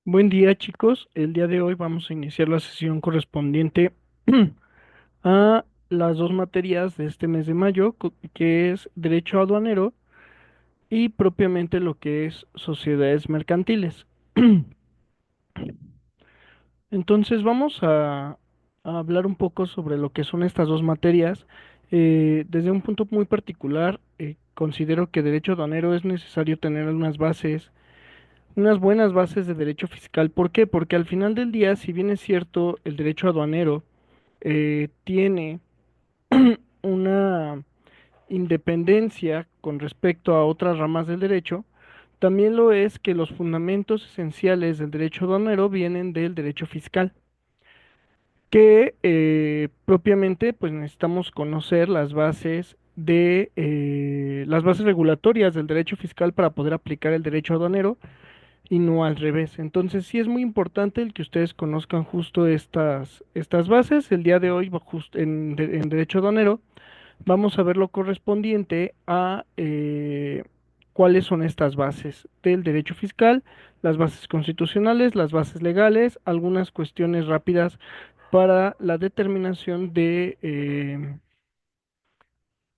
Buen día, chicos. El día de hoy vamos a iniciar la sesión correspondiente a las dos materias de este mes de mayo, que es Derecho Aduanero y propiamente lo que es Sociedades Mercantiles. Entonces vamos a hablar un poco sobre lo que son estas dos materias. Desde un punto muy particular, considero que Derecho Aduanero es necesario tener unas buenas bases de derecho fiscal. ¿Por qué? Porque al final del día, si bien es cierto, el derecho aduanero tiene una independencia con respecto a otras ramas del derecho, también lo es que los fundamentos esenciales del derecho aduanero vienen del derecho fiscal, que propiamente pues necesitamos conocer las bases de las bases regulatorias del derecho fiscal para poder aplicar el derecho aduanero y no al revés. Entonces sí es muy importante el que ustedes conozcan justo estas bases. El día de hoy, en Derecho Aduanero, vamos a ver lo correspondiente a cuáles son estas bases del derecho fiscal, las bases constitucionales, las bases legales, algunas cuestiones rápidas para la determinación de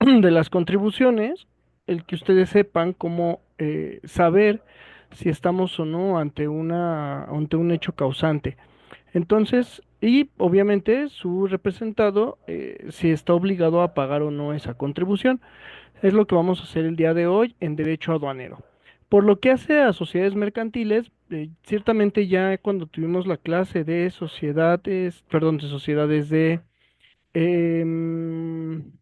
las contribuciones, el que ustedes sepan cómo saber si estamos o no ante un hecho causante. Entonces, y obviamente su representado si está obligado a pagar o no esa contribución. Es lo que vamos a hacer el día de hoy en derecho aduanero. Por lo que hace a sociedades mercantiles, ciertamente ya cuando tuvimos la clase de sociedades, perdón, de sociedades de em,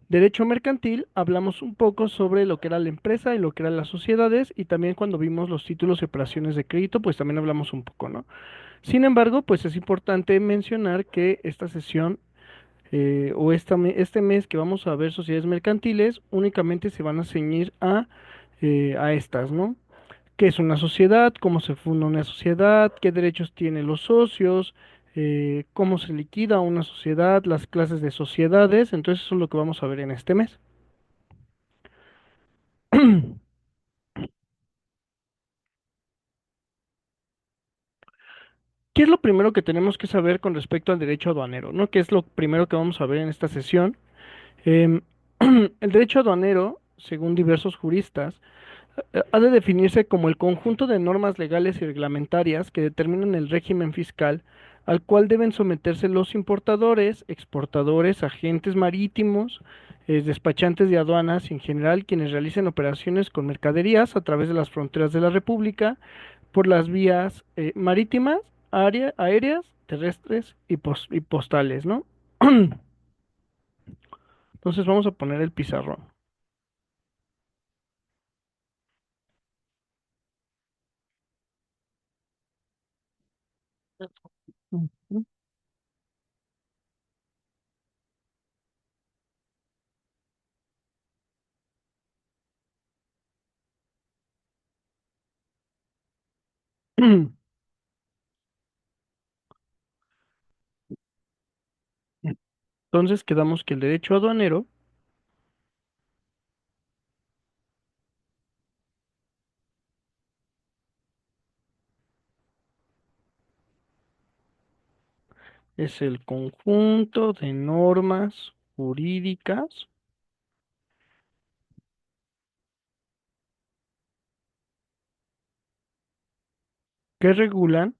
derecho mercantil, hablamos un poco sobre lo que era la empresa y lo que eran las sociedades, y también cuando vimos los títulos y operaciones de crédito, pues también hablamos un poco, ¿no? Sin embargo, pues es importante mencionar que esta sesión este mes que vamos a ver sociedades mercantiles únicamente se van a ceñir a estas, ¿no? ¿Qué es una sociedad? ¿Cómo se funda una sociedad? ¿Qué derechos tienen los socios? ¿Cómo se liquida una sociedad? Las clases de sociedades. Entonces eso es lo que vamos a ver en este mes. ¿Qué es lo primero que tenemos que saber con respecto al derecho aduanero, ¿no? ¿Qué es lo primero que vamos a ver en esta sesión? Em, el derecho aduanero, según diversos juristas, ha de definirse como el conjunto de normas legales y reglamentarias que determinan el régimen fiscal al cual deben someterse los importadores, exportadores, agentes marítimos, despachantes de aduanas y en general quienes realicen operaciones con mercaderías a través de las fronteras de la República por las vías marítimas, aéreas, terrestres y postales, ¿no? Entonces vamos a poner el pizarrón. Ujú. Entonces quedamos que el derecho aduanero es el conjunto de normas jurídicas que regulan,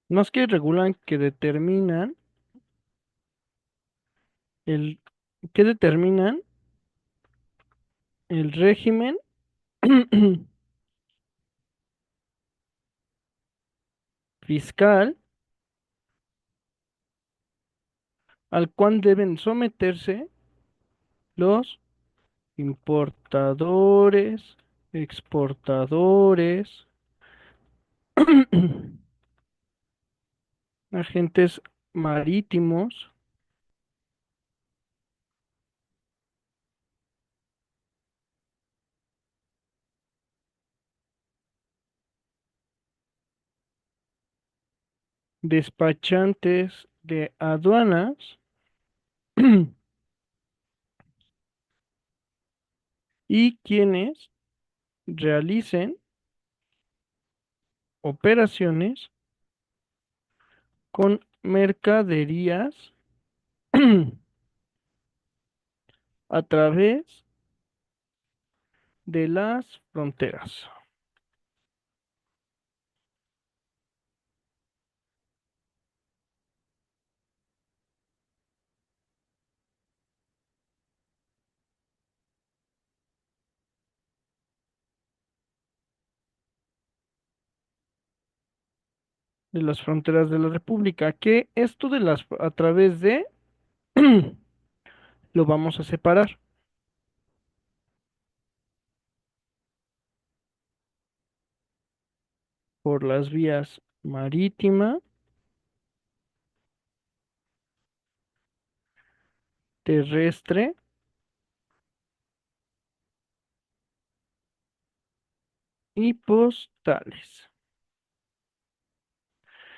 más que regulan, el, que determinan el régimen fiscal al cual deben someterse los importadores, exportadores, agentes marítimos, despachantes de aduanas y quienes realicen operaciones con mercaderías a través de las fronteras. De las fronteras de la República, que esto de las a través de lo vamos a separar por las vías marítima, terrestre y postales.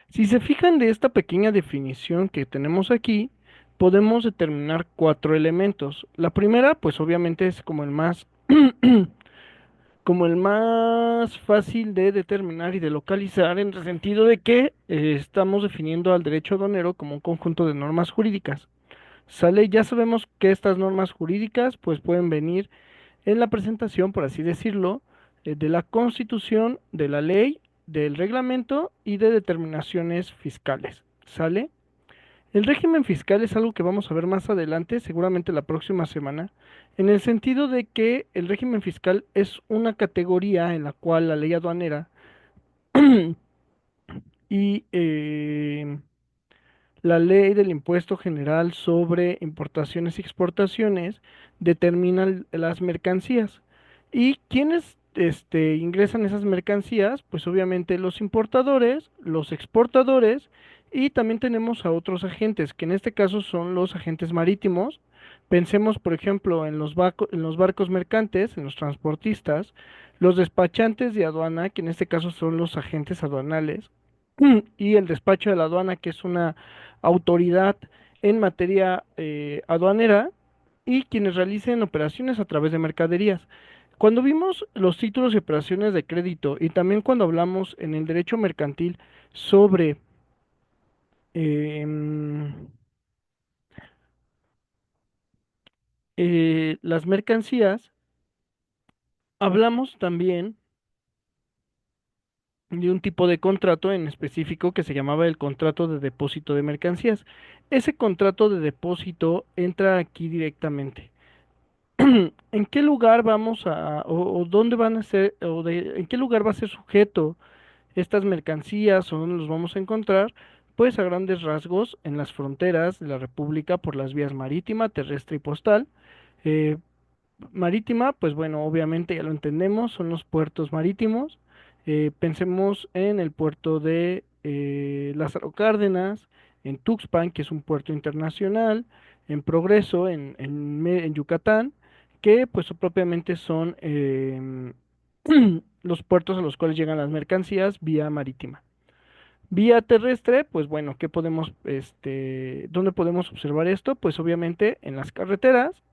Si se fijan de esta pequeña definición que tenemos aquí, podemos determinar cuatro elementos. La primera, pues obviamente es como el más como el más fácil de determinar y de localizar en el sentido de que estamos definiendo al derecho aduanero como un conjunto de normas jurídicas. Sale, ya sabemos que estas normas jurídicas pues pueden venir en la presentación, por así decirlo, de la Constitución, de la ley, del reglamento y de determinaciones fiscales. ¿Sale? El régimen fiscal es algo que vamos a ver más adelante, seguramente la próxima semana, en el sentido de que el régimen fiscal es una categoría en la cual la ley aduanera y la ley del impuesto general sobre importaciones y exportaciones determinan las mercancías. ¿Y quiénes ingresan esas mercancías? Pues obviamente los importadores, los exportadores y también tenemos a otros agentes, que en este caso son los agentes marítimos. Pensemos, por ejemplo, en los barcos mercantes, en los transportistas, los despachantes de aduana, que en este caso son los agentes aduanales, y el despacho de la aduana, que es una autoridad en materia aduanera, y quienes realicen operaciones a través de mercaderías. Cuando vimos los títulos y operaciones de crédito y también cuando hablamos en el derecho mercantil sobre em, las mercancías, hablamos también de un tipo de contrato en específico que se llamaba el contrato de depósito de mercancías. Ese contrato de depósito entra aquí directamente. ¿En qué lugar vamos o dónde van a ser, en qué lugar va a ser sujeto estas mercancías o dónde los vamos a encontrar? Pues a grandes rasgos en las fronteras de la República por las vías marítima, terrestre y postal. Eh, Marítima, pues bueno, obviamente ya lo entendemos, son los puertos marítimos. Pensemos en el puerto de Lázaro Cárdenas, en Tuxpan, que es un puerto internacional, en Progreso, en Yucatán, que pues propiamente son los puertos a los cuales llegan las mercancías vía marítima. Vía terrestre, pues bueno, ¿qué podemos, dónde podemos observar esto? Pues obviamente en las carreteras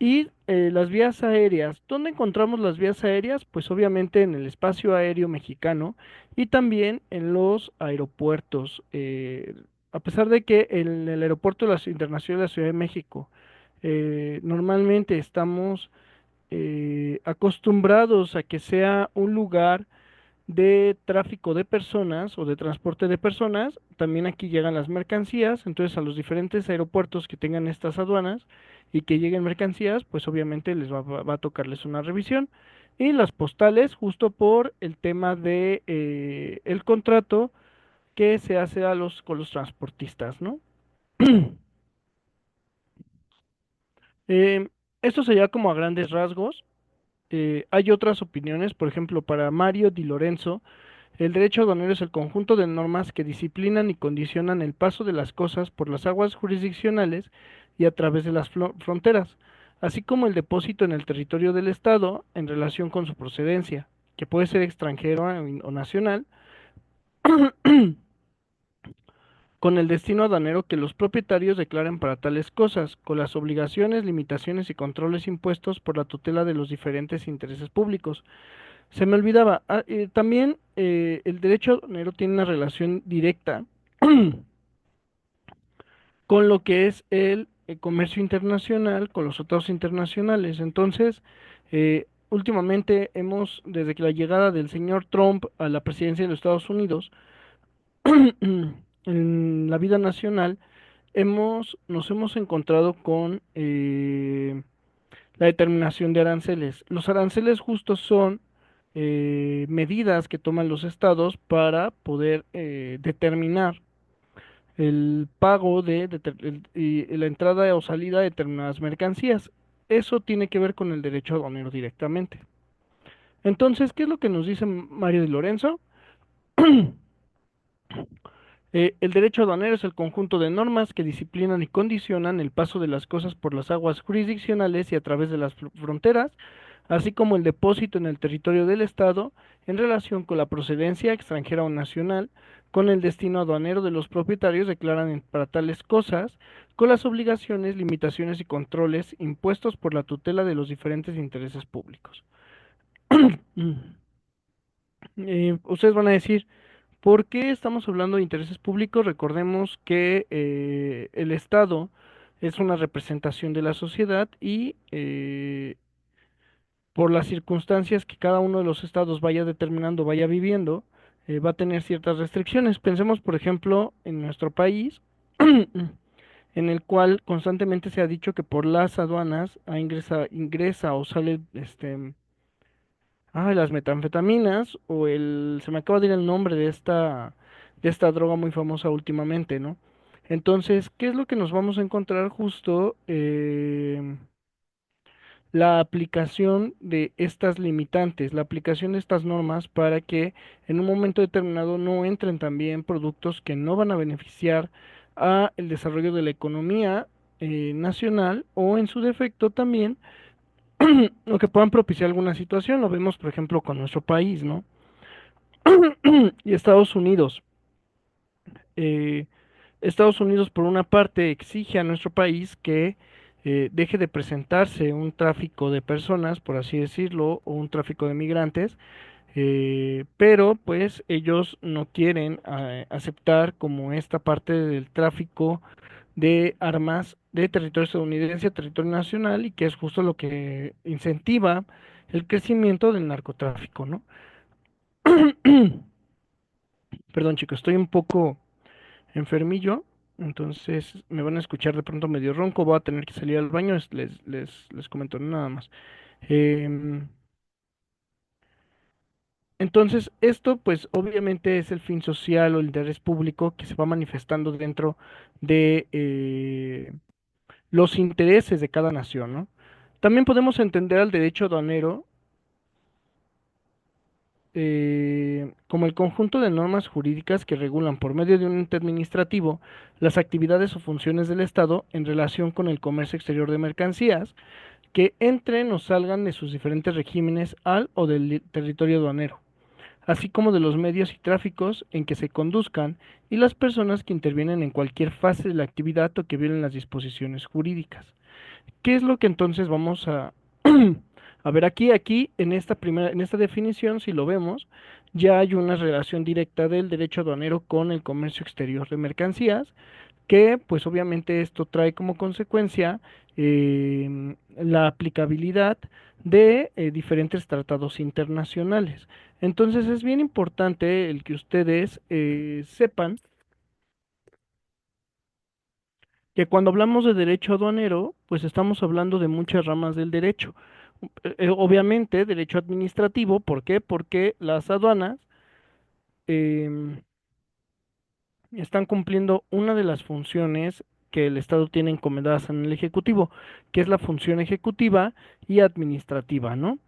y las vías aéreas. ¿Dónde encontramos las vías aéreas? Pues obviamente en el espacio aéreo mexicano y también en los aeropuertos. A pesar de que en el aeropuerto de internacional de la Ciudad de México normalmente estamos acostumbrados a que sea un lugar de tráfico de personas o de transporte de personas, también aquí llegan las mercancías, entonces a los diferentes aeropuertos que tengan estas aduanas y que lleguen mercancías, pues obviamente va a tocarles una revisión. Y las postales, justo por el tema de el contrato que se hace con los transportistas, ¿no? Esto sería como a grandes rasgos. Hay otras opiniones, por ejemplo, para Mario Di Lorenzo, el derecho aduanero es el conjunto de normas que disciplinan y condicionan el paso de las cosas por las aguas jurisdiccionales y a través de las fronteras, así como el depósito en el territorio del Estado en relación con su procedencia, que puede ser extranjero o nacional, con el destino aduanero que los propietarios declaren para tales cosas, con las obligaciones, limitaciones y controles impuestos por la tutela de los diferentes intereses públicos. Se me olvidaba, también el derecho aduanero tiene una relación directa con lo que es el comercio internacional, con los tratados internacionales. Entonces, últimamente desde que la llegada del señor Trump a la presidencia de los Estados Unidos, en la vida nacional, nos hemos encontrado con la determinación de aranceles. Los aranceles justos son medidas que toman los estados para poder determinar el pago y la entrada o salida de determinadas mercancías. Eso tiene que ver con el derecho aduanero directamente. Entonces, ¿qué es lo que nos dice Mario Di Lorenzo? El derecho aduanero es el conjunto de normas que disciplinan y condicionan el paso de las cosas por las aguas jurisdiccionales y a través de las fronteras, así como el depósito en el territorio del Estado en relación con la procedencia extranjera o nacional, con el destino aduanero de los propietarios declaran para tales cosas, con las obligaciones, limitaciones y controles impuestos por la tutela de los diferentes intereses públicos. Ustedes van a decir, ¿por qué estamos hablando de intereses públicos? Recordemos que el Estado es una representación de la sociedad y por las circunstancias que cada uno de los estados vaya determinando, vaya viviendo, va a tener ciertas restricciones. Pensemos, por ejemplo, en nuestro país, en el cual constantemente se ha dicho que por las aduanas ingresa o sale las metanfetaminas se me acaba de ir el nombre de esta droga muy famosa últimamente, ¿no? Entonces, ¿qué es lo que nos vamos a encontrar justo? La aplicación de estas limitantes, la aplicación de estas normas para que en un momento determinado no entren también productos que no van a beneficiar a el desarrollo de la economía nacional o en su defecto también o que puedan propiciar alguna situación. Lo vemos, por ejemplo, con nuestro país, ¿no? Y Estados Unidos. Eh, Estados Unidos, por una parte, exige a nuestro país que deje de presentarse un tráfico de personas, por así decirlo, o un tráfico de migrantes, pero pues ellos no quieren aceptar como esta parte del tráfico de armas de territorio estadounidense a territorio nacional y que es justo lo que incentiva el crecimiento del narcotráfico, ¿no? Perdón, chicos, estoy un poco enfermillo, entonces me van a escuchar de pronto medio ronco, voy a tener que salir al baño, les comento nada más. Em, entonces, esto pues obviamente es el fin social o el interés público que se va manifestando dentro de los intereses de cada nación, ¿no? También podemos entender al derecho aduanero como el conjunto de normas jurídicas que regulan por medio de un ente administrativo las actividades o funciones del Estado en relación con el comercio exterior de mercancías que entren o salgan de sus diferentes regímenes al o del territorio aduanero, así como de los medios y tráficos en que se conduzcan y las personas que intervienen en cualquier fase de la actividad o que violen las disposiciones jurídicas. ¿Qué es lo que entonces vamos a, a ver aquí? Aquí, en esta definición, si lo vemos, ya hay una relación directa del derecho aduanero con el comercio exterior de mercancías, que pues obviamente esto trae como consecuencia la aplicabilidad de diferentes tratados internacionales. Entonces es bien importante el que ustedes sepan que cuando hablamos de derecho aduanero, pues estamos hablando de muchas ramas del derecho. Obviamente, derecho administrativo, ¿por qué? Porque las aduanas em, están cumpliendo una de las funciones que el Estado tiene encomendadas en el Ejecutivo, que es la función ejecutiva y administrativa, ¿no?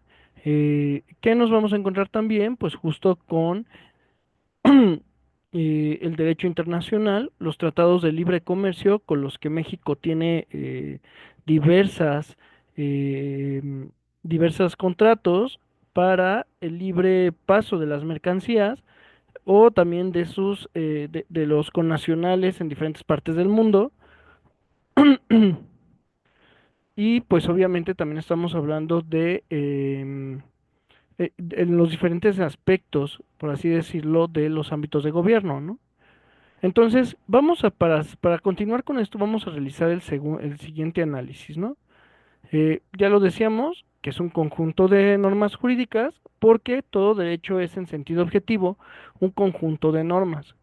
¿Qué nos vamos a encontrar también? Pues justo con el derecho internacional, los tratados de libre comercio con los que México tiene diversas, eh, diversas contratos para el libre paso de las mercancías o también de de los connacionales en diferentes partes del mundo. Y pues obviamente también estamos hablando de en los diferentes aspectos, por así decirlo, de los ámbitos de gobierno, ¿no? Entonces, para continuar con esto, vamos a realizar el siguiente análisis, ¿no? Ya lo decíamos, que es un conjunto de normas jurídicas, porque todo derecho es en sentido objetivo un conjunto de normas.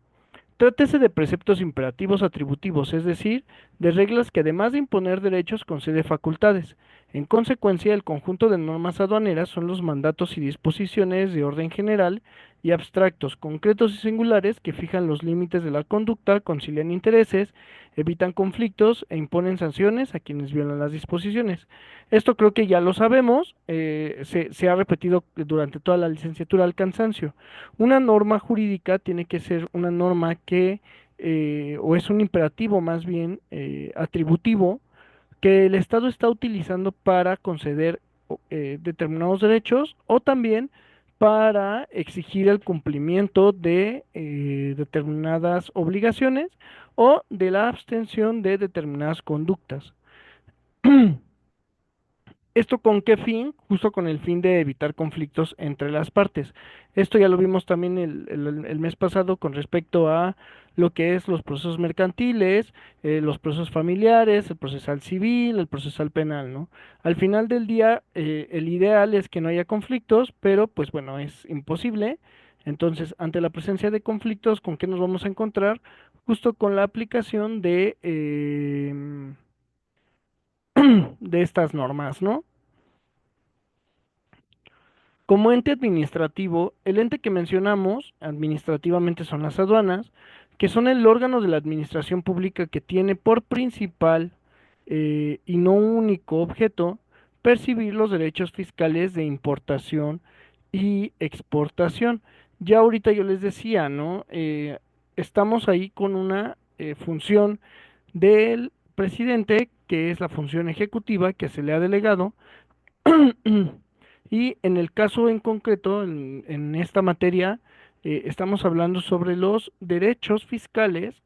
Trátese de preceptos imperativos atributivos, es decir, de reglas que además de imponer derechos concede facultades. En consecuencia, el conjunto de normas aduaneras son los mandatos y disposiciones de orden general y abstractos, concretos y singulares que fijan los límites de la conducta, concilian intereses, evitan conflictos e imponen sanciones a quienes violan las disposiciones. Esto creo que ya lo sabemos, se ha repetido durante toda la licenciatura al cansancio. Una norma jurídica tiene que ser una norma o es un imperativo más bien atributivo, que el Estado está utilizando para conceder determinados derechos o también para exigir el cumplimiento de determinadas obligaciones o de la abstención de determinadas conductas. ¿Esto con qué fin? Justo con el fin de evitar conflictos entre las partes. Esto ya lo vimos también el mes pasado con respecto a lo que es los procesos mercantiles, los procesos familiares, el procesal civil, el procesal penal, ¿no? Al final del día, el ideal es que no haya conflictos, pero pues bueno, es imposible. Entonces, ante la presencia de conflictos, ¿con qué nos vamos a encontrar? Justo con la aplicación de estas normas, ¿no? Como ente administrativo, el ente que mencionamos administrativamente son las aduanas, que son el órgano de la administración pública que tiene por principal y no único objeto percibir los derechos fiscales de importación y exportación. Ya ahorita yo les decía, ¿no? Estamos ahí con una función del presidente, que es la función ejecutiva que se le ha delegado. Y en el caso en concreto, en esta materia, estamos hablando sobre los derechos fiscales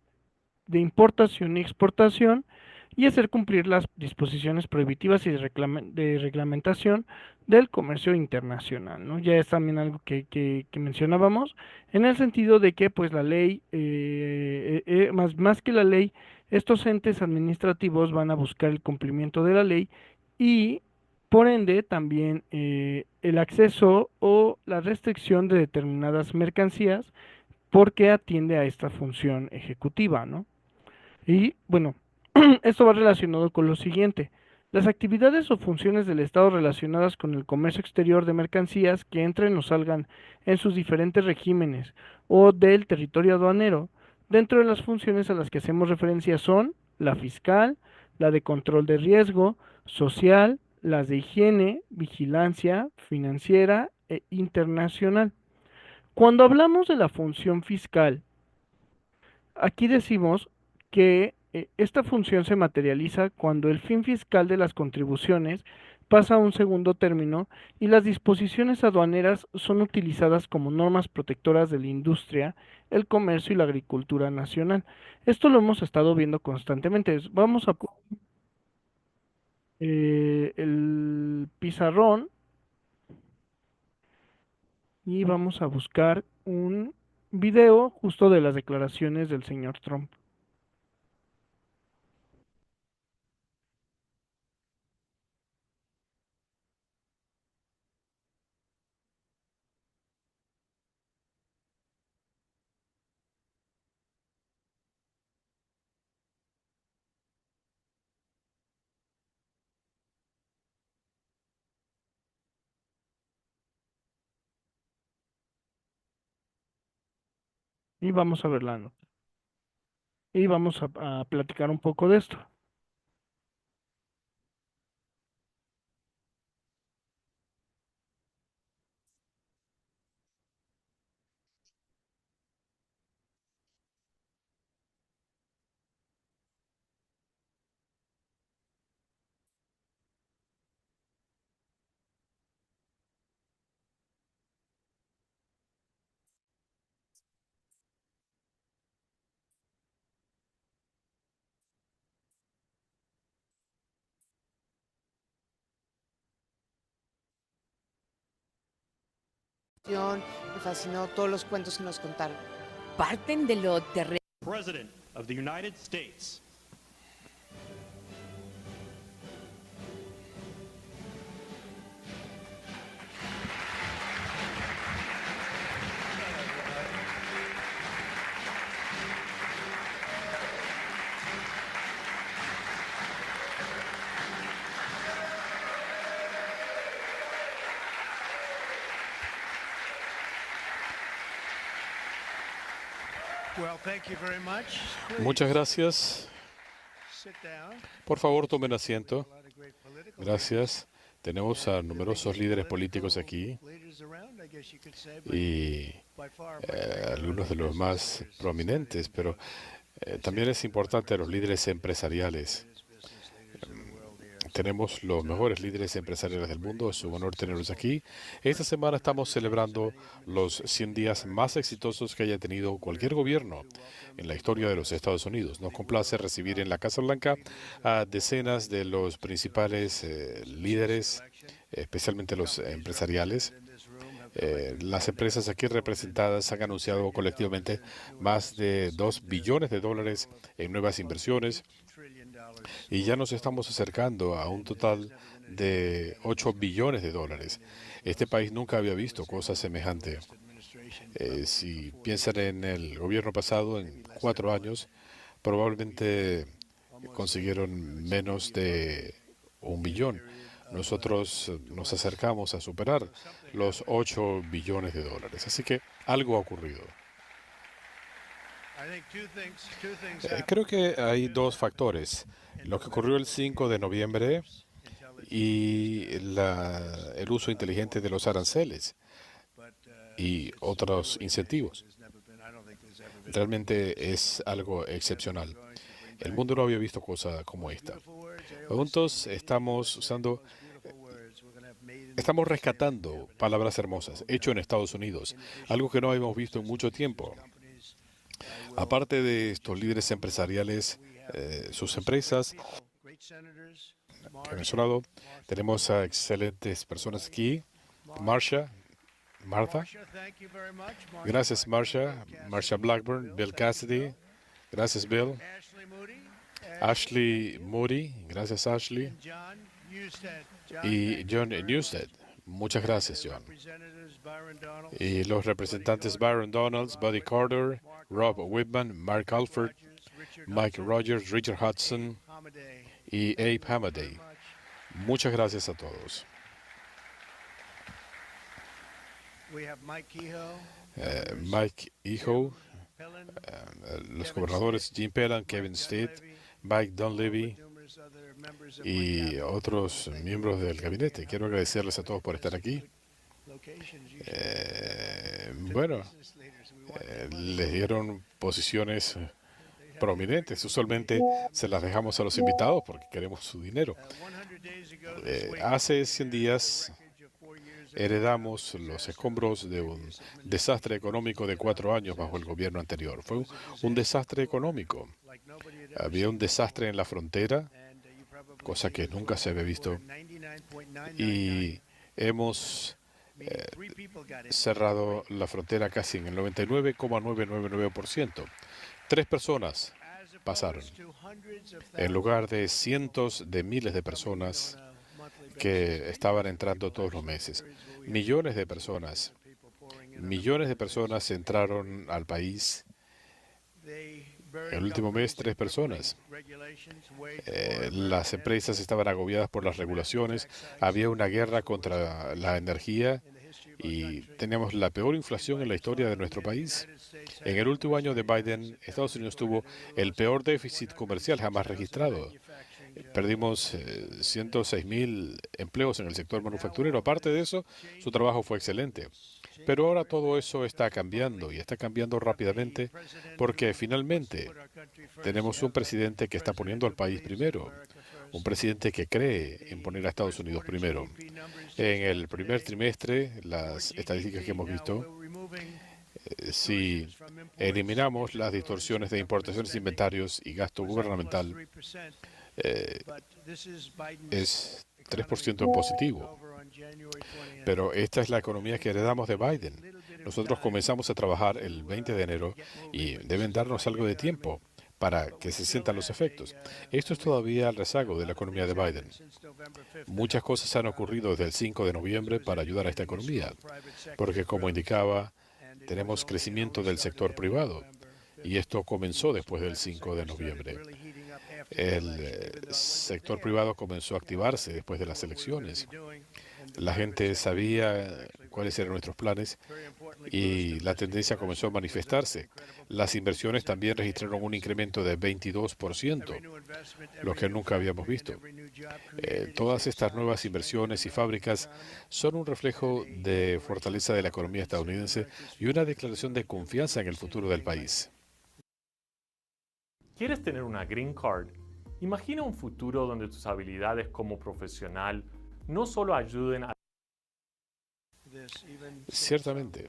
de importación y exportación y hacer cumplir las disposiciones prohibitivas y de reglamentación del comercio internacional, ¿no? Ya es también algo que mencionábamos, en el sentido de que pues la ley, más que la ley, estos entes administrativos van a buscar el cumplimiento de la ley y por ende también el acceso o la restricción de determinadas mercancías porque atiende a esta función ejecutiva, ¿no? Y bueno, esto va relacionado con lo siguiente. Las actividades o funciones del Estado relacionadas con el comercio exterior de mercancías que entren o salgan en sus diferentes regímenes o del territorio aduanero, dentro de las funciones a las que hacemos referencia son la fiscal, la de control de riesgo, social, las de higiene, vigilancia, financiera e internacional. Cuando hablamos de la función fiscal, aquí decimos que esta función se materializa cuando el fin fiscal de las contribuciones pasa a un segundo término y las disposiciones aduaneras son utilizadas como normas protectoras de la industria, el comercio y la agricultura nacional. Esto lo hemos estado viendo constantemente. Vamos a el pizarrón y vamos a buscar un video justo de las declaraciones del señor Trump. Y vamos a verla, ¿no? Y vamos a platicar un poco de esto. Me fascinó todos los cuentos que nos contaron. Parten de lo terrenal. President of the United States. Muchas gracias. Por favor, tomen asiento. Gracias. Tenemos a numerosos líderes políticos aquí y algunos de los más prominentes, pero también es importante los líderes empresariales. Tenemos los mejores líderes empresariales del mundo. Es un honor tenerlos aquí. Esta semana estamos celebrando los 100 días más exitosos que haya tenido cualquier gobierno en la historia de los Estados Unidos. Nos complace recibir en la Casa Blanca a decenas de los principales líderes, especialmente los empresariales. Las empresas aquí representadas han anunciado colectivamente más de $2 billones en nuevas inversiones y ya nos estamos acercando a un total de $8 billones. Este país nunca había visto cosa semejante. Si piensan en el gobierno pasado, en 4 años, probablemente consiguieron menos de $1 billón. Nosotros nos acercamos a superar los $8 billones. Así que algo ha ocurrido. Creo que hay dos factores. Lo que ocurrió el 5 de noviembre y el uso inteligente de los aranceles y otros incentivos. Realmente es algo excepcional. El mundo no había visto cosa como esta. Juntos estamos rescatando palabras hermosas, hecho en Estados Unidos, algo que no habíamos visto en mucho tiempo. Aparte de estos líderes empresariales, sus empresas que he mencionado, tenemos a excelentes personas aquí. Martha. Gracias, Marsha Blackburn, Bill Cassidy. Gracias, Bill. Ashley Moody. Gracias, Ashley. Y John Newsted. Muchas gracias, John. Y los representantes Byron Donalds, Buddy Carter, Rob Whitman, Mark Alford, Mike Rogers, Richard Hudson y Abe Hamaday. Muchas gracias a todos. Mike Kehoe, los gobernadores Jim Pelham, Kevin Stitt, Mike Dunleavy y otros miembros del gabinete. Quiero agradecerles a todos por estar aquí. Les dieron posiciones prominentes. Usualmente se las dejamos a los invitados porque queremos su dinero. Hace 100 días heredamos los escombros de un desastre económico de 4 años bajo el gobierno anterior. Fue un desastre económico. Había un desastre en la frontera, cosa que nunca se había visto. Y hemos cerrado la frontera casi en el 99,999%. 3 personas pasaron, en lugar de cientos de miles de personas que estaban entrando todos los meses. Millones de personas entraron al país. El último mes, 3 personas. Las empresas estaban agobiadas por las regulaciones. Había una guerra contra la energía y teníamos la peor inflación en la historia de nuestro país. En el último año de Biden, Estados Unidos tuvo el peor déficit comercial jamás registrado. Perdimos 106,000 empleos en el sector manufacturero. Aparte de eso, su trabajo fue excelente. Pero ahora todo eso está cambiando y está cambiando rápidamente porque finalmente tenemos un presidente que está poniendo al país primero, un presidente que cree en poner a Estados Unidos primero. En el primer trimestre, las estadísticas que hemos visto, si eliminamos las distorsiones de importaciones, inventarios y gasto gubernamental, es 3% en positivo. Pero esta es la economía que heredamos de Biden. Nosotros comenzamos a trabajar el 20 de enero y deben darnos algo de tiempo para que se sientan los efectos. Esto es todavía el rezago de la economía de Biden. Muchas cosas han ocurrido desde el 5 de noviembre para ayudar a esta economía, porque como indicaba, tenemos crecimiento del sector privado y esto comenzó después del 5 de noviembre. El sector privado comenzó a activarse después de las elecciones. La gente sabía cuáles eran nuestros planes y la tendencia comenzó a manifestarse. Las inversiones también registraron un incremento de 22%, lo que nunca habíamos visto. Todas estas nuevas inversiones y fábricas son un reflejo de fortaleza de la economía estadounidense y una declaración de confianza en el futuro del país. ¿Quieres tener una Green Card? Imagina un futuro donde tus habilidades como profesional no solo ayuden a... Ciertamente.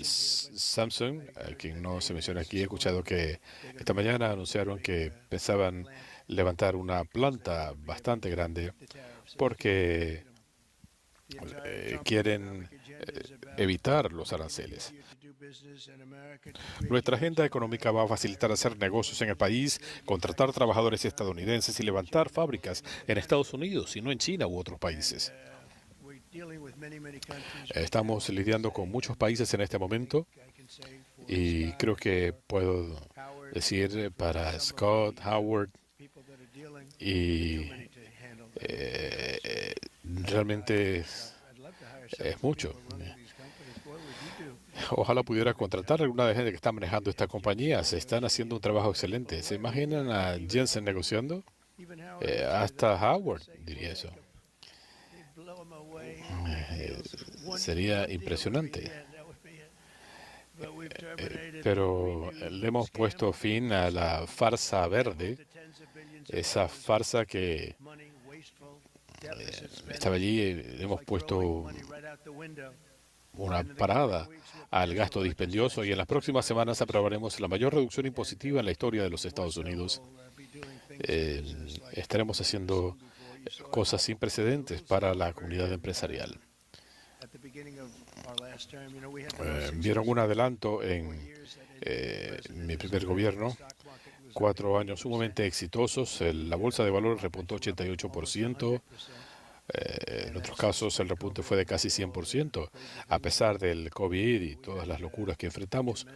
Samsung, a quien no se menciona aquí, he escuchado que esta mañana anunciaron que pensaban levantar una planta bastante grande porque quieren evitar los aranceles. Nuestra agenda económica va a facilitar hacer negocios en el país, contratar trabajadores estadounidenses y levantar fábricas en Estados Unidos y no en China u otros países. Estamos lidiando con muchos países en este momento y creo que puedo decir para Scott, Howard y realmente es mucho. Ojalá pudiera contratar a alguna de la gente que está manejando esta compañía. Se están haciendo un trabajo excelente. ¿Se imaginan a Jensen negociando? Hasta Howard diría eso. Sería impresionante. Pero le hemos puesto fin a la farsa verde, esa farsa que estaba allí. Le hemos puesto una parada al gasto dispendioso y en las próximas semanas aprobaremos la mayor reducción impositiva en la historia de los Estados Unidos. Estaremos haciendo cosas sin precedentes para la comunidad empresarial. Vieron un adelanto en mi primer gobierno, 4 años sumamente exitosos. La bolsa de valores repuntó 88%. En otros casos el repunte fue de casi 100%, a pesar del COVID y todas las locuras que enfrentamos.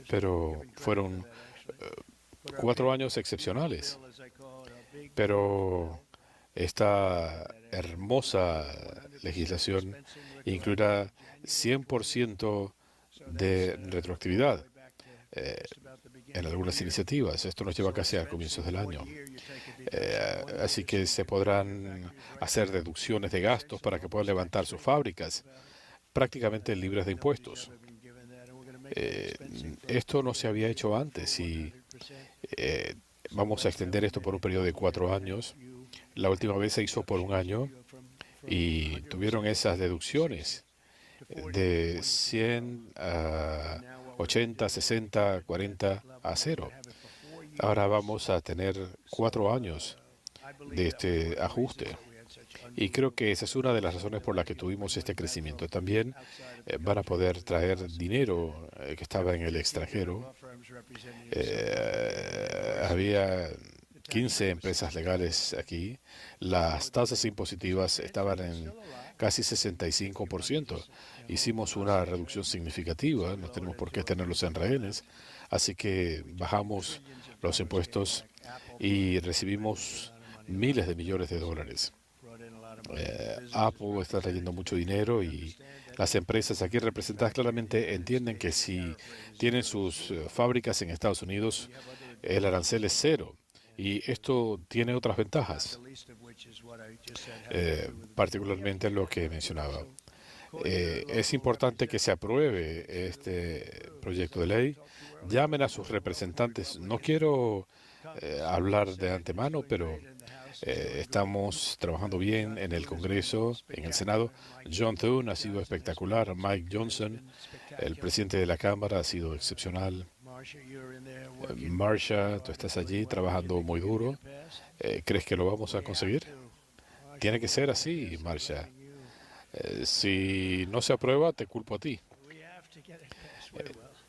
Pero fueron 4 años excepcionales. Pero esta hermosa legislación incluirá 100% de retroactividad en algunas iniciativas. Esto nos lleva casi a comienzos del año. Así que se podrán hacer deducciones de gastos para que puedan levantar sus fábricas prácticamente libres de impuestos. Esto no se había hecho antes y vamos a extender esto por un periodo de 4 años. La última vez se hizo por 1 año y tuvieron esas deducciones de 100 a 80, 60, 40 a 0. Ahora vamos a tener 4 años de este ajuste. Y creo que esa es una de las razones por las que tuvimos este crecimiento. También van a poder traer dinero que estaba en el extranjero. Había 15 empresas legales aquí. Las tasas impositivas estaban en casi 65%. Hicimos una reducción significativa, no tenemos por qué tenerlos en rehenes, así que bajamos los impuestos y recibimos miles de millones de dólares. Apple está trayendo mucho dinero y las empresas aquí representadas claramente entienden que si tienen sus fábricas en Estados Unidos, el arancel es 0. Y esto tiene otras ventajas, particularmente lo que mencionaba. Es importante que se apruebe este proyecto de ley. Llamen a sus representantes. No quiero hablar de antemano, pero estamos trabajando bien en el Congreso, en el Senado. John Thune ha sido espectacular. Mike Johnson, el presidente de la Cámara, ha sido excepcional. Marsha, tú estás allí trabajando muy duro. ¿Crees que lo vamos a conseguir? Tiene que ser así, Marsha. Si no se aprueba, te culpo a ti.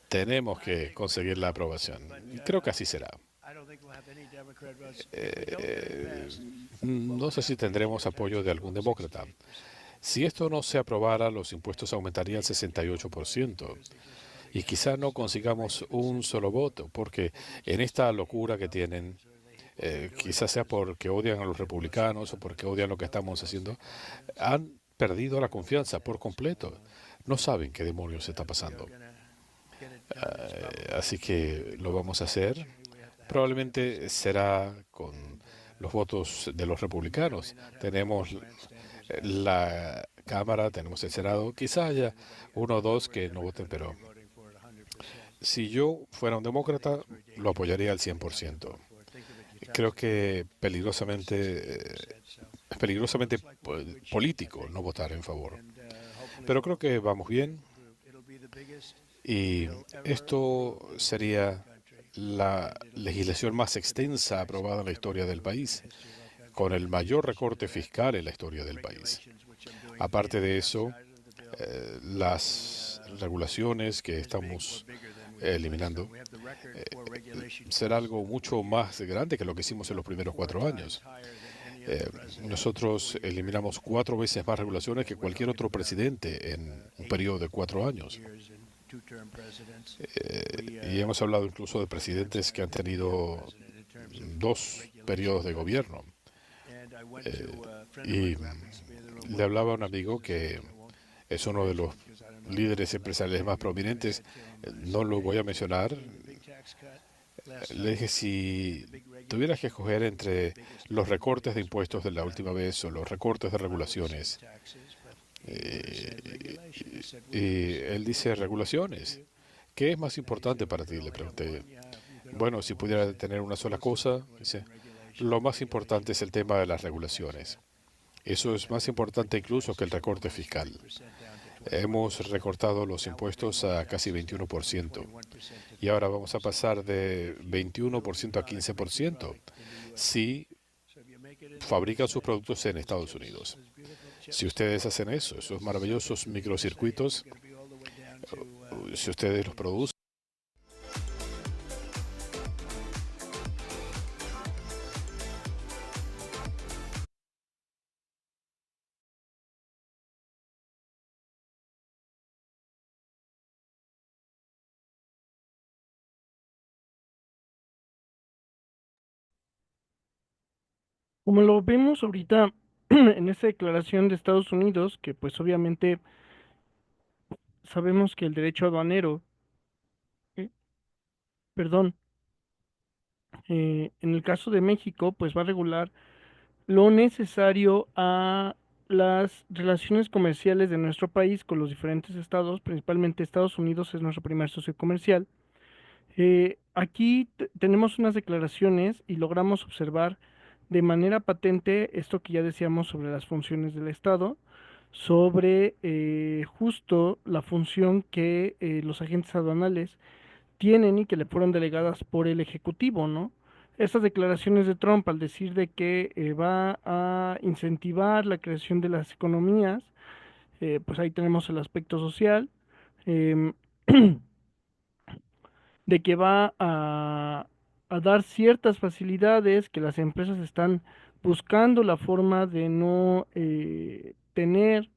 Tenemos que conseguir la aprobación. Y creo que así será. Eh, no sé si tendremos apoyo de algún demócrata. Si esto no se aprobara, los impuestos aumentarían 68%. Y quizá no consigamos un solo voto, porque en esta locura que tienen, quizás sea porque odian a los republicanos o porque odian lo que estamos haciendo, han perdido la confianza por completo. No saben qué demonios está pasando. Así que lo vamos a hacer. Probablemente será con los votos de los republicanos. Tenemos la Cámara, tenemos el Senado. Quizá haya uno o dos que no voten, pero si yo fuera un demócrata, lo apoyaría al 100%. Creo que es peligrosamente político no votar en favor. Pero creo que vamos bien y esto sería la legislación más extensa aprobada en la historia del país, con el mayor recorte fiscal en la historia del país. Aparte de eso, las regulaciones que estamos eliminando será algo mucho más grande que lo que hicimos en los primeros 4 años. Nosotros eliminamos 4 veces más regulaciones que cualquier otro presidente en un periodo de 4 años. Y hemos hablado incluso de presidentes que han tenido 2 periodos de gobierno. Y le hablaba a un amigo que es uno de los líderes empresariales más prominentes, no lo voy a mencionar. Le dije, si tuvieras que escoger entre los recortes de impuestos de la última vez o los recortes de regulaciones, y él dice, regulaciones. ¿Qué es más importante para ti? Le pregunté. Bueno, si pudiera tener una sola cosa, dice, lo más importante es el tema de las regulaciones. Eso es más importante incluso que el recorte fiscal. Hemos recortado los impuestos a casi 21% y ahora vamos a pasar de 21% a 15% si fabrican sus productos en Estados Unidos. Si ustedes hacen eso, esos maravillosos microcircuitos, si ustedes los producen, Como lo vemos ahorita en esta declaración de Estados Unidos, que pues obviamente sabemos que el derecho aduanero, eh, perdón, en el caso de México, pues va a regular lo necesario a las relaciones comerciales de nuestro país con los diferentes estados, principalmente Estados Unidos es nuestro primer socio comercial. Aquí tenemos unas declaraciones y logramos observar de manera patente esto que ya decíamos sobre las funciones del Estado, sobre justo la función que los agentes aduanales tienen y que le fueron delegadas por el Ejecutivo, ¿no? Estas declaraciones de Trump al decir de que va a incentivar la creación de las economías, pues ahí tenemos el aspecto social. em, de que va a dar ciertas facilidades que las empresas están buscando la forma de no tener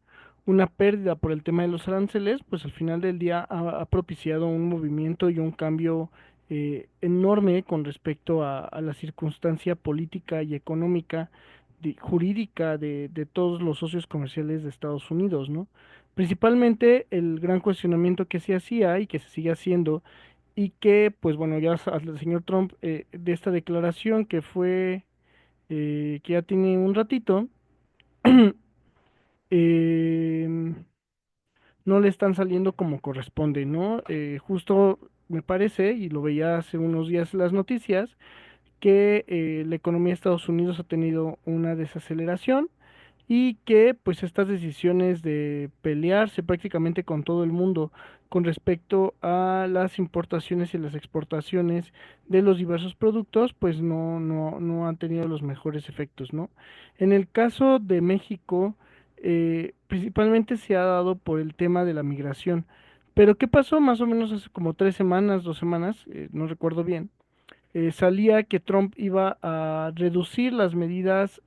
una pérdida por el tema de los aranceles, pues al final del día ha propiciado un movimiento y un cambio enorme con respecto a la circunstancia política y económica, jurídica de todos los socios comerciales de Estados Unidos, ¿no? Principalmente el gran cuestionamiento que se hacía y que se sigue haciendo y que, pues bueno, ya el señor Trump de esta declaración que fue, que ya tiene un ratito, eh, no le están saliendo como corresponde, ¿no? Justo me parece, y lo veía hace unos días en las noticias, que la economía de Estados Unidos ha tenido una desaceleración y que pues estas decisiones de pelearse prácticamente con todo el mundo con respecto a las importaciones y las exportaciones de los diversos productos, pues no han tenido los mejores efectos, ¿no? En el caso de México, principalmente se ha dado por el tema de la migración. Pero ¿qué pasó? Más o menos hace como 3 semanas, 2 semanas, no recuerdo bien, salía que Trump iba a reducir las medidas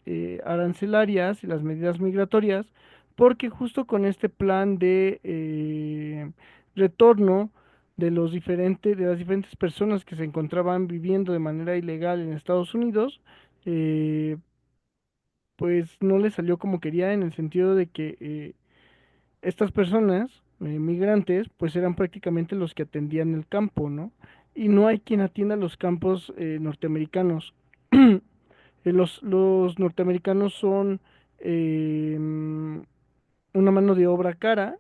arancelarias y las medidas migratorias, porque justo con este plan de retorno de las diferentes personas que se encontraban viviendo de manera ilegal en Estados Unidos, eh, pues no le salió como quería en el sentido de que estas personas, migrantes, pues eran prácticamente los que atendían el campo, ¿no? Y no hay quien atienda los campos norteamericanos. Los norteamericanos son una mano de obra cara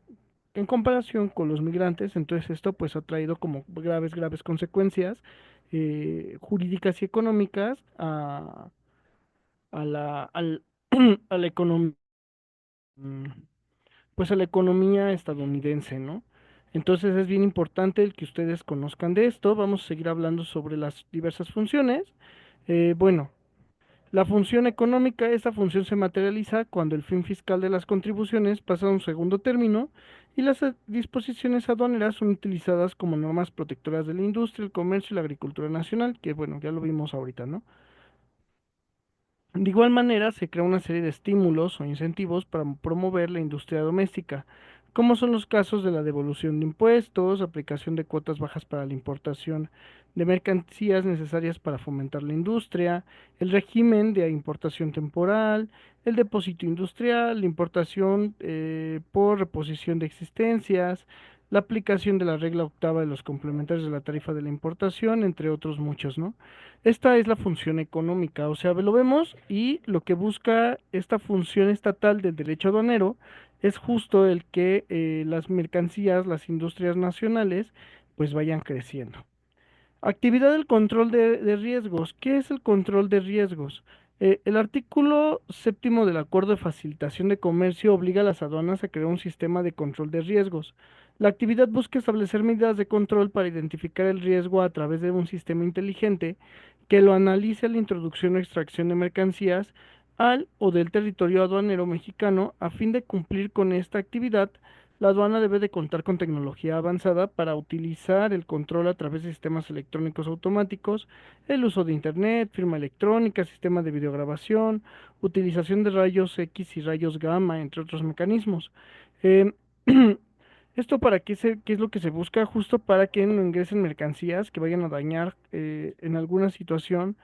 en comparación con los migrantes, entonces esto pues ha traído como graves consecuencias jurídicas y económicas a a la economía pues a la economía estadounidense, ¿no? Entonces es bien importante el que ustedes conozcan de esto. Vamos a seguir hablando sobre las diversas funciones. Bueno, la función económica, esta función se materializa cuando el fin fiscal de las contribuciones pasa a un segundo término y las disposiciones aduaneras son utilizadas como normas protectoras de la industria, el comercio y la agricultura nacional, que bueno, ya lo vimos ahorita, ¿no? De igual manera, se crea una serie de estímulos o incentivos para promover la industria doméstica, como son los casos de la devolución de impuestos, aplicación de cuotas bajas para la importación de mercancías necesarias para fomentar la industria, el régimen de importación temporal, el depósito industrial, la importación por reposición de existencias, la aplicación de la regla octava de los complementarios de la tarifa de la importación, entre otros muchos, ¿no? Esta es la función económica, o sea, lo vemos y lo que busca esta función estatal del derecho aduanero es justo el que las mercancías, las industrias nacionales, pues vayan creciendo. Actividad del control de riesgos. ¿Qué es el control de riesgos? El artículo séptimo del Acuerdo de Facilitación de Comercio obliga a las aduanas a crear un sistema de control de riesgos. La actividad busca establecer medidas de control para identificar el riesgo a través de un sistema inteligente que lo analice a la introducción o extracción de mercancías al o del territorio aduanero mexicano. A fin de cumplir con esta actividad, la aduana debe de contar con tecnología avanzada para utilizar el control a través de sistemas electrónicos automáticos, el uso de Internet, firma electrónica, sistema de videograbación, utilización de rayos X y rayos gamma, entre otros mecanismos. Eh, ¿Esto para qué es lo que se busca? Justo para que no ingresen mercancías que vayan a dañar en alguna situación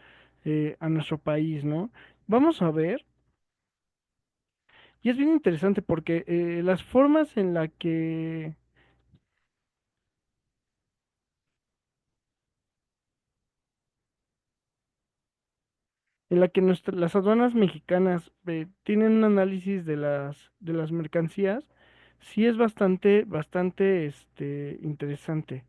a nuestro país, ¿no? Vamos a ver. Y es bien interesante porque las formas en la que las aduanas mexicanas tienen un análisis de de las mercancías, sí es bastante interesante.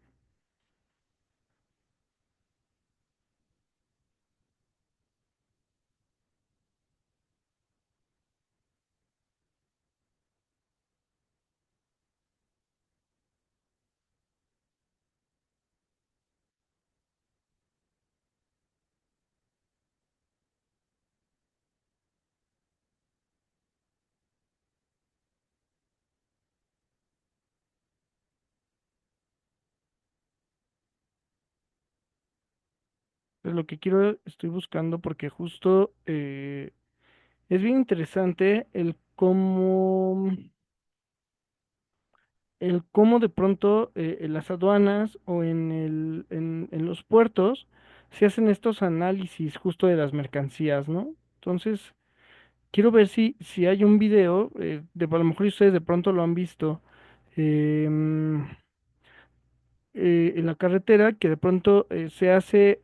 Es lo que quiero, estoy buscando porque justo es bien interesante el cómo de pronto en las aduanas o en los puertos se hacen estos análisis justo de las mercancías, ¿no? Entonces, quiero ver si hay un video, a lo mejor ustedes de pronto lo han visto, em, en la carretera, que de pronto se hace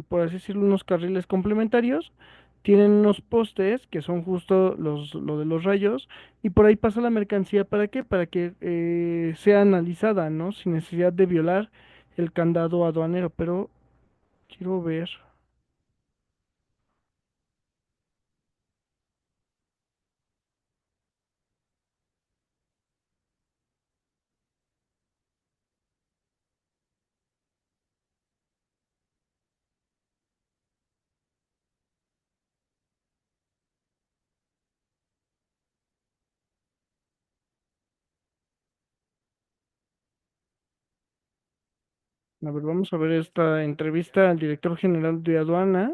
por así decirlo, unos carriles complementarios, tienen unos postes que son justo lo de los rayos, y por ahí pasa la mercancía, ¿para qué? Para que sea analizada, ¿no? Sin necesidad de violar el candado aduanero, pero quiero ver. A ver, vamos a ver esta entrevista al director general de aduana.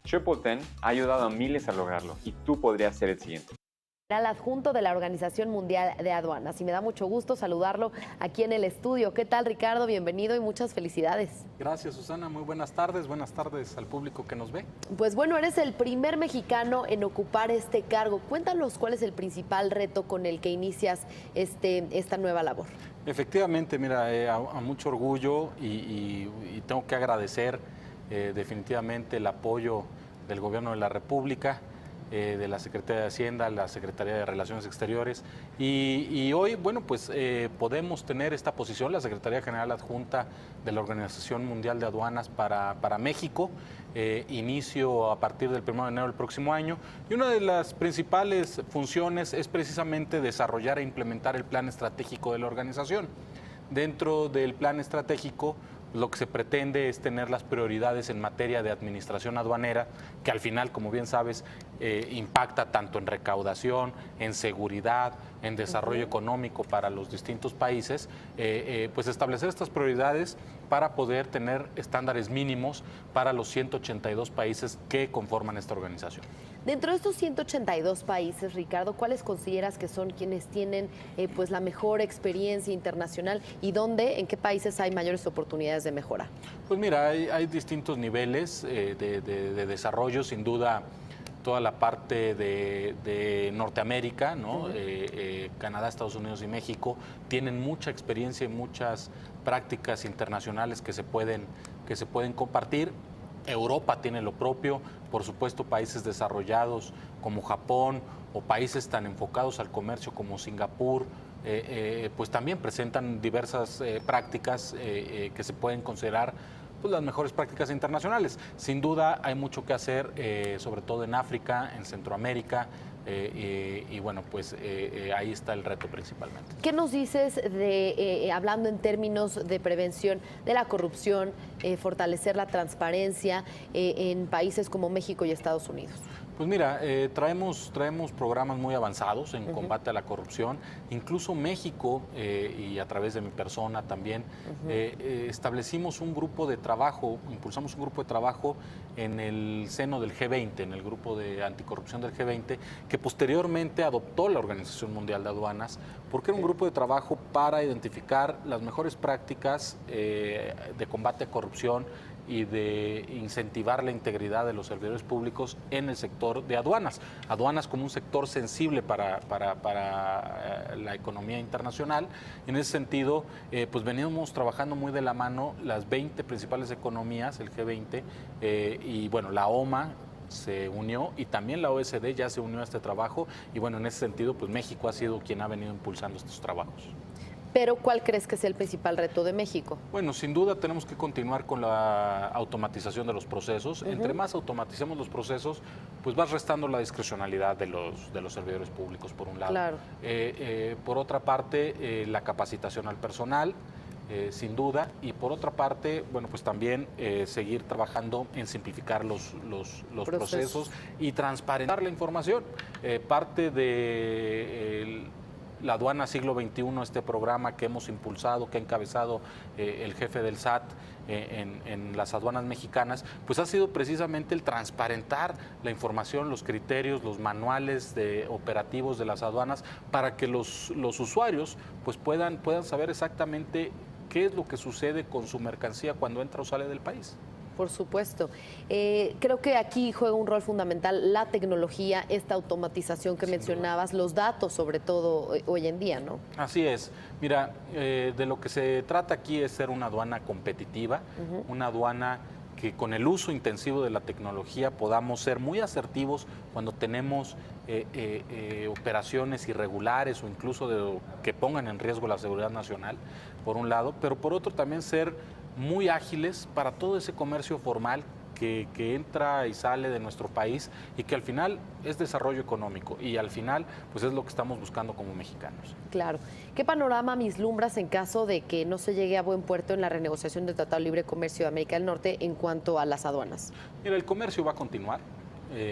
TripleTen ha ayudado a miles a lograrlo y tú podrías ser el siguiente. Al adjunto de la Organización Mundial de Aduanas y me da mucho gusto saludarlo aquí en el estudio. ¿Qué tal, Ricardo? Bienvenido y muchas felicidades. Gracias, Susana. Muy buenas tardes al público que nos ve. Pues bueno, eres el primer mexicano en ocupar este cargo. Cuéntanos cuál es el principal reto con el que inicias esta nueva labor. Efectivamente, mira, a mucho orgullo y tengo que agradecer definitivamente el apoyo del Gobierno de la República, de la Secretaría de Hacienda, la Secretaría de Relaciones Exteriores y hoy, bueno, pues podemos tener esta posición, la Secretaría General Adjunta de la Organización Mundial de Aduanas para México, inicio a partir del 1 de enero del próximo año y una de las principales funciones es precisamente desarrollar e implementar el plan estratégico de la organización. Dentro del plan estratégico, lo que se pretende es tener las prioridades en materia de administración aduanera, que al final, como bien sabes, impacta tanto en recaudación, en seguridad, en desarrollo económico para los distintos países, pues establecer estas prioridades para poder tener estándares mínimos para los 182 países que conforman esta organización. Dentro de estos 182 países, Ricardo, ¿cuáles consideras que son quienes tienen pues la mejor experiencia internacional y en qué países hay mayores oportunidades de mejora? Pues mira, hay distintos niveles de desarrollo, sin duda. Toda la parte de Norteamérica, ¿no? Canadá, Estados Unidos y México tienen mucha experiencia y muchas prácticas internacionales que se pueden compartir. Europa tiene lo propio, por supuesto países desarrollados como Japón o países tan enfocados al comercio como Singapur, pues también presentan diversas prácticas que se pueden considerar pues las mejores prácticas internacionales. Sin duda hay mucho que hacer, sobre todo en África, en Centroamérica, y bueno, pues ahí está el reto principalmente. ¿Qué nos dices hablando en términos de prevención de la corrupción, fortalecer la transparencia en países como México y Estados Unidos? Pues mira, traemos programas muy avanzados en combate a la corrupción. Incluso México, y a través de mi persona también, establecimos un grupo de trabajo, impulsamos un grupo de trabajo en el seno del G20, en el grupo de anticorrupción del G20, que posteriormente adoptó la Organización Mundial de Aduanas, porque era un grupo de trabajo para identificar las mejores prácticas de combate a corrupción y de incentivar la integridad de los servidores públicos en el sector de aduanas. Aduanas como un sector sensible para la economía internacional. En ese sentido, pues venimos trabajando muy de la mano las 20 principales economías, el G20, y bueno, la OMA se unió y también la OSD ya se unió a este trabajo y bueno, en ese sentido, pues México ha sido quien ha venido impulsando estos trabajos. Pero ¿cuál crees que es el principal reto de México? Bueno, sin duda tenemos que continuar con la automatización de los procesos. Entre más automaticemos los procesos, pues vas restando la discrecionalidad de los servidores públicos, por un lado. Claro. Por otra parte, la capacitación al personal, sin duda. Y por otra parte, bueno, pues también seguir trabajando en simplificar los procesos y transparentar la información. Parte de la Aduana Siglo XXI, este programa que hemos impulsado, que ha encabezado el jefe del SAT en las aduanas mexicanas, pues ha sido precisamente el transparentar la información, los criterios, los manuales operativos de las aduanas para que los usuarios pues puedan saber exactamente qué es lo que sucede con su mercancía cuando entra o sale del país. Por supuesto. Creo que aquí juega un rol fundamental la tecnología, esta automatización que mencionabas, los datos sobre todo hoy en día, ¿no? Así es. Mira, de lo que se trata aquí es ser una aduana competitiva, una aduana que con el uso intensivo de la tecnología podamos ser muy asertivos cuando tenemos operaciones irregulares o incluso que pongan en riesgo la seguridad nacional, por un lado, pero por otro también ser muy ágiles para todo ese comercio formal que entra y sale de nuestro país y que al final es desarrollo económico y al final pues es lo que estamos buscando como mexicanos. Claro. ¿Qué panorama vislumbras en caso de que no se llegue a buen puerto en la renegociación del Tratado de Libre Comercio de América del Norte en cuanto a las aduanas? Mira, el comercio va a continuar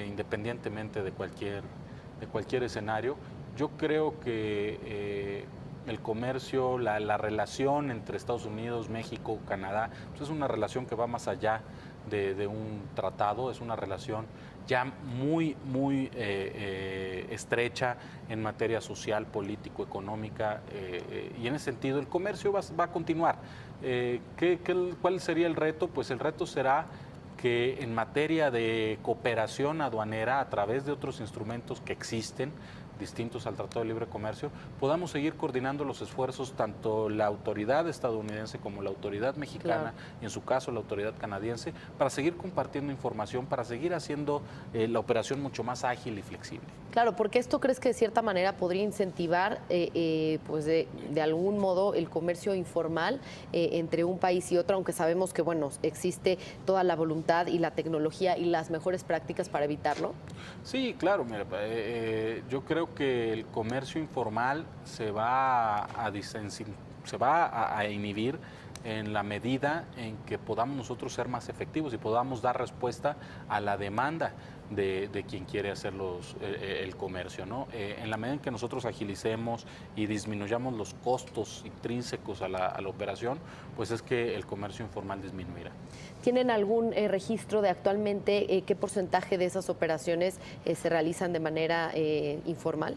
independientemente de cualquier escenario. Yo creo que el comercio, la relación entre Estados Unidos, México, Canadá, pues es una relación que va más allá de un tratado, es una relación ya muy estrecha en materia social, político, económica, y en ese sentido el comercio va a continuar. ¿Cuál sería el reto? Pues el reto será que en materia de cooperación aduanera, a través de otros instrumentos que existen, distintos al Tratado de Libre Comercio, podamos seguir coordinando los esfuerzos, tanto la autoridad estadounidense como la autoridad mexicana, y en su caso la autoridad canadiense, para seguir compartiendo información, para seguir haciendo la operación mucho más ágil y flexible. Claro, porque esto crees que de cierta manera podría incentivar, pues de algún modo, el comercio informal entre un país y otro, aunque sabemos que, bueno, existe toda la voluntad y la tecnología y las mejores prácticas para evitarlo. Sí, claro, mira, yo creo que el comercio informal se va a inhibir en la medida en que podamos nosotros ser más efectivos y podamos dar respuesta a la demanda de quien quiere hacer el comercio, ¿no? En la medida en que nosotros agilicemos y disminuyamos los costos intrínsecos a la operación, pues es que el comercio informal disminuirá. ¿Tienen algún registro de actualmente qué porcentaje de esas operaciones se realizan de manera informal?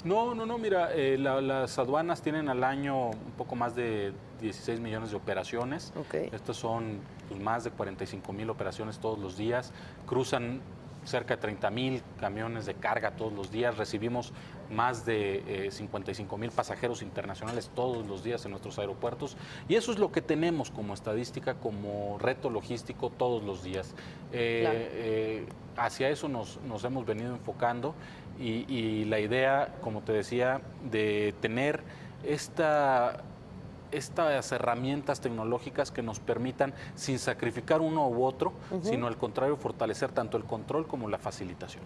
No, mira, las aduanas tienen al año un poco más de 16 millones de operaciones. Okay. Estas son pues, más de 45,000 operaciones todos los días. Cruzan cerca de 30,000 camiones de carga todos los días. Recibimos más de 55,000 pasajeros internacionales todos los días en nuestros aeropuertos. Y eso es lo que tenemos como estadística, como reto logístico todos los días. Claro. Hacia eso nos hemos venido enfocando y la idea, como te decía, de tener estas herramientas tecnológicas que nos permitan, sin sacrificar uno u otro, sino al contrario, fortalecer tanto el control como la facilitación.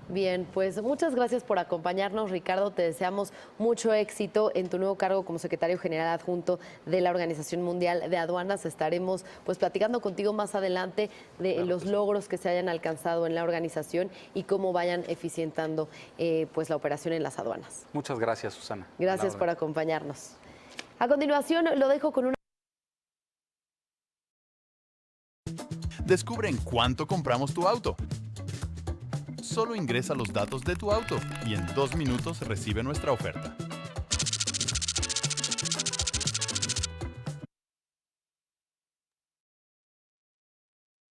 Bien, pues muchas gracias por acompañarnos, Ricardo. Te deseamos mucho éxito en tu nuevo cargo como secretario general adjunto de la Organización Mundial de Aduanas. Estaremos pues platicando contigo más adelante de los logros que se hayan alcanzado en la organización y cómo vayan eficientando pues la operación en las aduanas. Muchas gracias, Susana. Gracias por acompañarnos. A continuación, lo dejo con una... Descubre en cuánto compramos tu auto. Solo ingresa los datos de tu auto y en 2 minutos recibe nuestra oferta.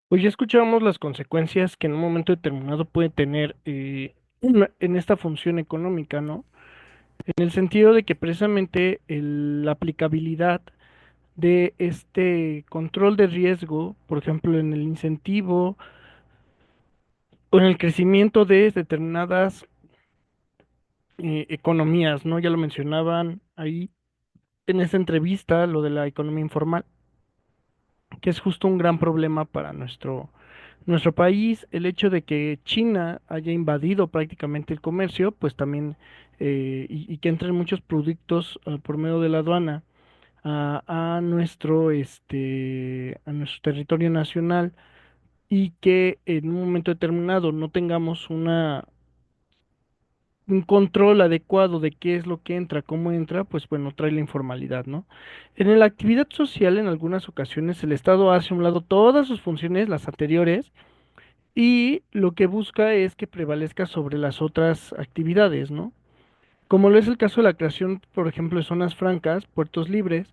Pues ya escuchábamos las consecuencias que en un momento determinado puede tener en esta función económica, ¿no? En el sentido de que precisamente la aplicabilidad de este control de riesgo, por ejemplo, en el incentivo o en el crecimiento de determinadas economías, ¿no? Ya lo mencionaban ahí en esta entrevista, lo de la economía informal, que es justo un gran problema para nuestro país. El hecho de que China haya invadido prácticamente el comercio, pues también, y que entren muchos productos por medio de la aduana a nuestro territorio nacional y que en un momento determinado no tengamos un control adecuado de qué es lo que entra, cómo entra, pues bueno, trae la informalidad, ¿no? En la actividad social, en algunas ocasiones, el Estado hace a un lado todas sus funciones, las anteriores, y lo que busca es que prevalezca sobre las otras actividades, ¿no? Como lo es el caso de la creación, por ejemplo, de zonas francas, puertos libres,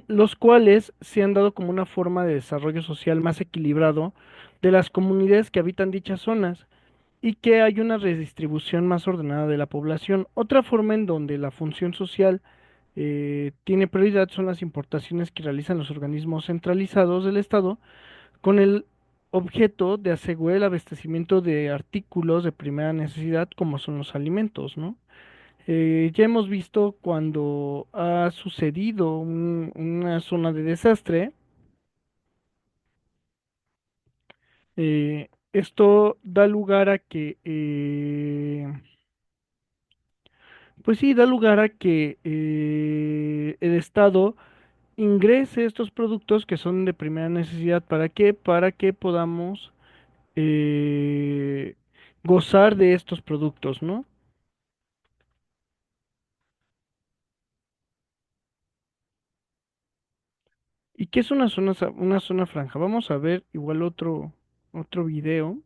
los cuales se han dado como una forma de desarrollo social más equilibrado de las comunidades que habitan dichas zonas y que hay una redistribución más ordenada de la población. Otra forma en donde la función social tiene prioridad son las importaciones que realizan los organismos centralizados del Estado con el objeto de asegurar el abastecimiento de artículos de primera necesidad como son los alimentos, ¿no? Ya hemos visto cuando ha sucedido una zona de desastre, esto da lugar a que pues sí, da lugar a que el Estado ingrese estos productos que son de primera necesidad. ¿Para qué? Para que podamos eh, gozar de estos productos, ¿no? ¿Qué es una zona franja? Vamos a ver igual otro video.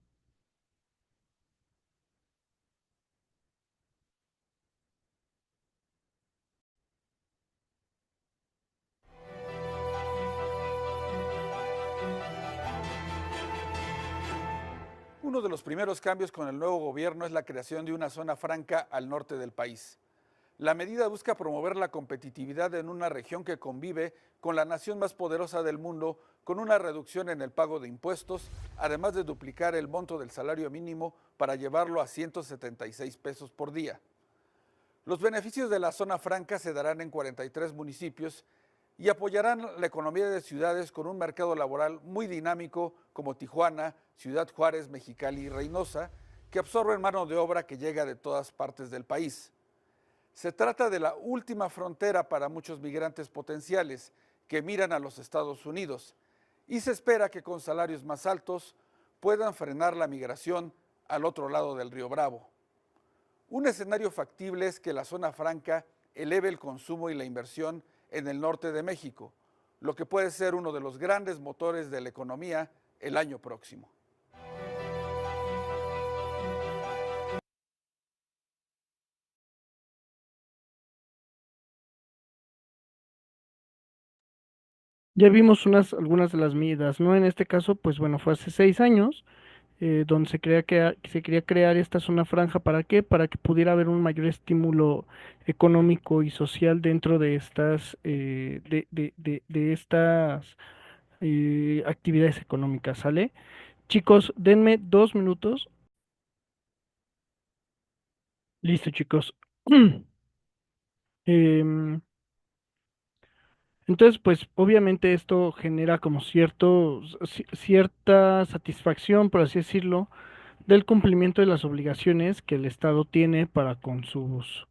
Uno de los primeros cambios con el nuevo gobierno es la creación de una zona franca al norte del país. La medida busca promover la competitividad en una región que convive con la nación más poderosa del mundo, con una reducción en el pago de impuestos, además de duplicar el monto del salario mínimo para llevarlo a 176 pesos por día. Los beneficios de la zona franca se darán en 43 municipios y apoyarán la economía de ciudades con un mercado laboral muy dinámico como Tijuana, Ciudad Juárez, Mexicali y Reynosa, que absorben mano de obra que llega de todas partes del país. Se trata de la última frontera para muchos migrantes potenciales que miran a los Estados Unidos y se espera que con salarios más altos puedan frenar la migración al otro lado del Río Bravo. Un escenario factible es que la zona franca eleve el consumo y la inversión en el norte de México, lo que puede ser uno de los grandes motores de la economía el año próximo. Ya vimos algunas de las medidas, ¿no? En este caso, pues bueno, fue hace 6 años, donde se quería crear esta zona franja. ¿Para qué? Para que pudiera haber un mayor estímulo económico y social dentro de estas actividades económicas, ¿sale? Chicos, denme 2 minutos. Listo, chicos. Em, entonces, pues obviamente esto genera como cierta satisfacción, por así decirlo, del cumplimiento de las obligaciones que el Estado tiene para con sus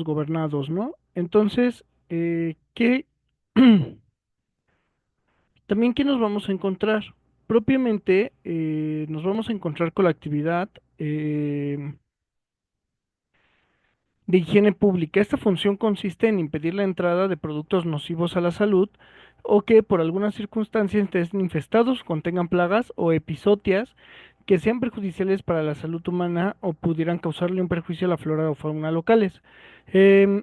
gobernados, ¿no? Entonces, también, ¿qué nos vamos a encontrar? Propiamente, nos vamos a encontrar con la actividad de higiene pública. Esta función consiste en impedir la entrada de productos nocivos a la salud o que por algunas circunstancias estén infestados, contengan plagas o episodias que sean perjudiciales para la salud humana o pudieran causarle un perjuicio a la flora o fauna locales. Em,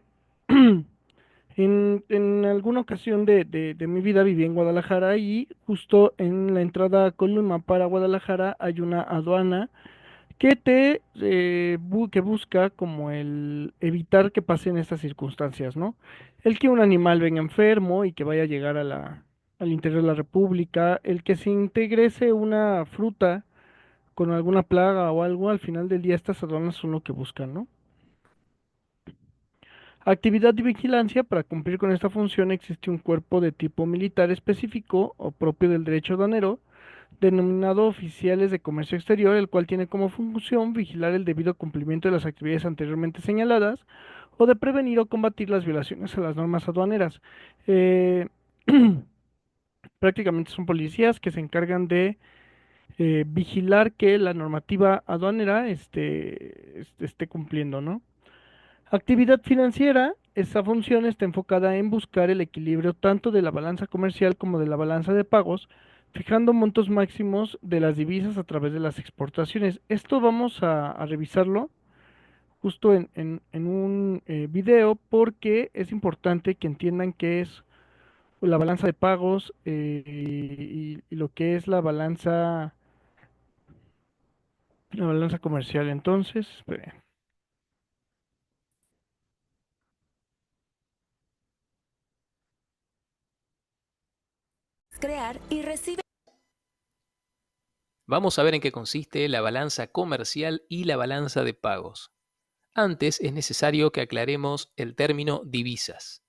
en alguna ocasión de mi vida viví en Guadalajara y justo en la entrada a Colima para Guadalajara hay una aduana que busca como el evitar que pasen estas circunstancias, ¿no? El que un animal venga enfermo y que vaya a llegar al interior de la República, el que se ingrese una fruta con alguna plaga o algo, al final del día estas aduanas son lo que buscan, ¿no? Actividad de vigilancia. Para cumplir con esta función existe un cuerpo de tipo militar específico o propio del derecho aduanero, denominado oficiales de comercio exterior, el cual tiene como función vigilar el debido cumplimiento de las actividades anteriormente señaladas o de prevenir o combatir las violaciones a las normas aduaneras. Eh, Prácticamente son policías que se encargan de vigilar que la normativa aduanera esté cumpliendo, ¿no? Actividad financiera. Esta función está enfocada en buscar el equilibrio tanto de la balanza comercial como de la balanza de pagos, fijando montos máximos de las divisas a través de las exportaciones. Esto vamos a revisarlo justo en un video porque es importante que entiendan qué es la balanza de pagos y lo que es la balanza comercial. Entonces, esperen. Crear y recibe. Vamos a ver en qué consiste la balanza comercial y la balanza de pagos. Antes es necesario que aclaremos el término divisas.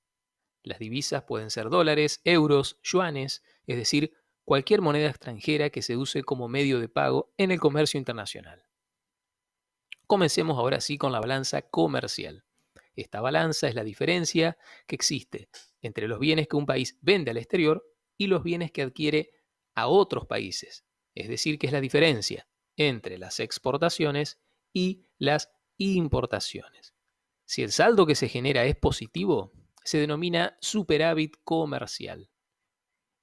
Las divisas pueden ser dólares, euros, yuanes, es decir, cualquier moneda extranjera que se use como medio de pago en el comercio internacional. Comencemos ahora sí con la balanza comercial. Esta balanza es la diferencia que existe entre los bienes que un país vende al exterior y los bienes que adquiere a otros países. Es decir, que es la diferencia entre las exportaciones y las importaciones. Si el saldo que se genera es positivo, se denomina superávit comercial.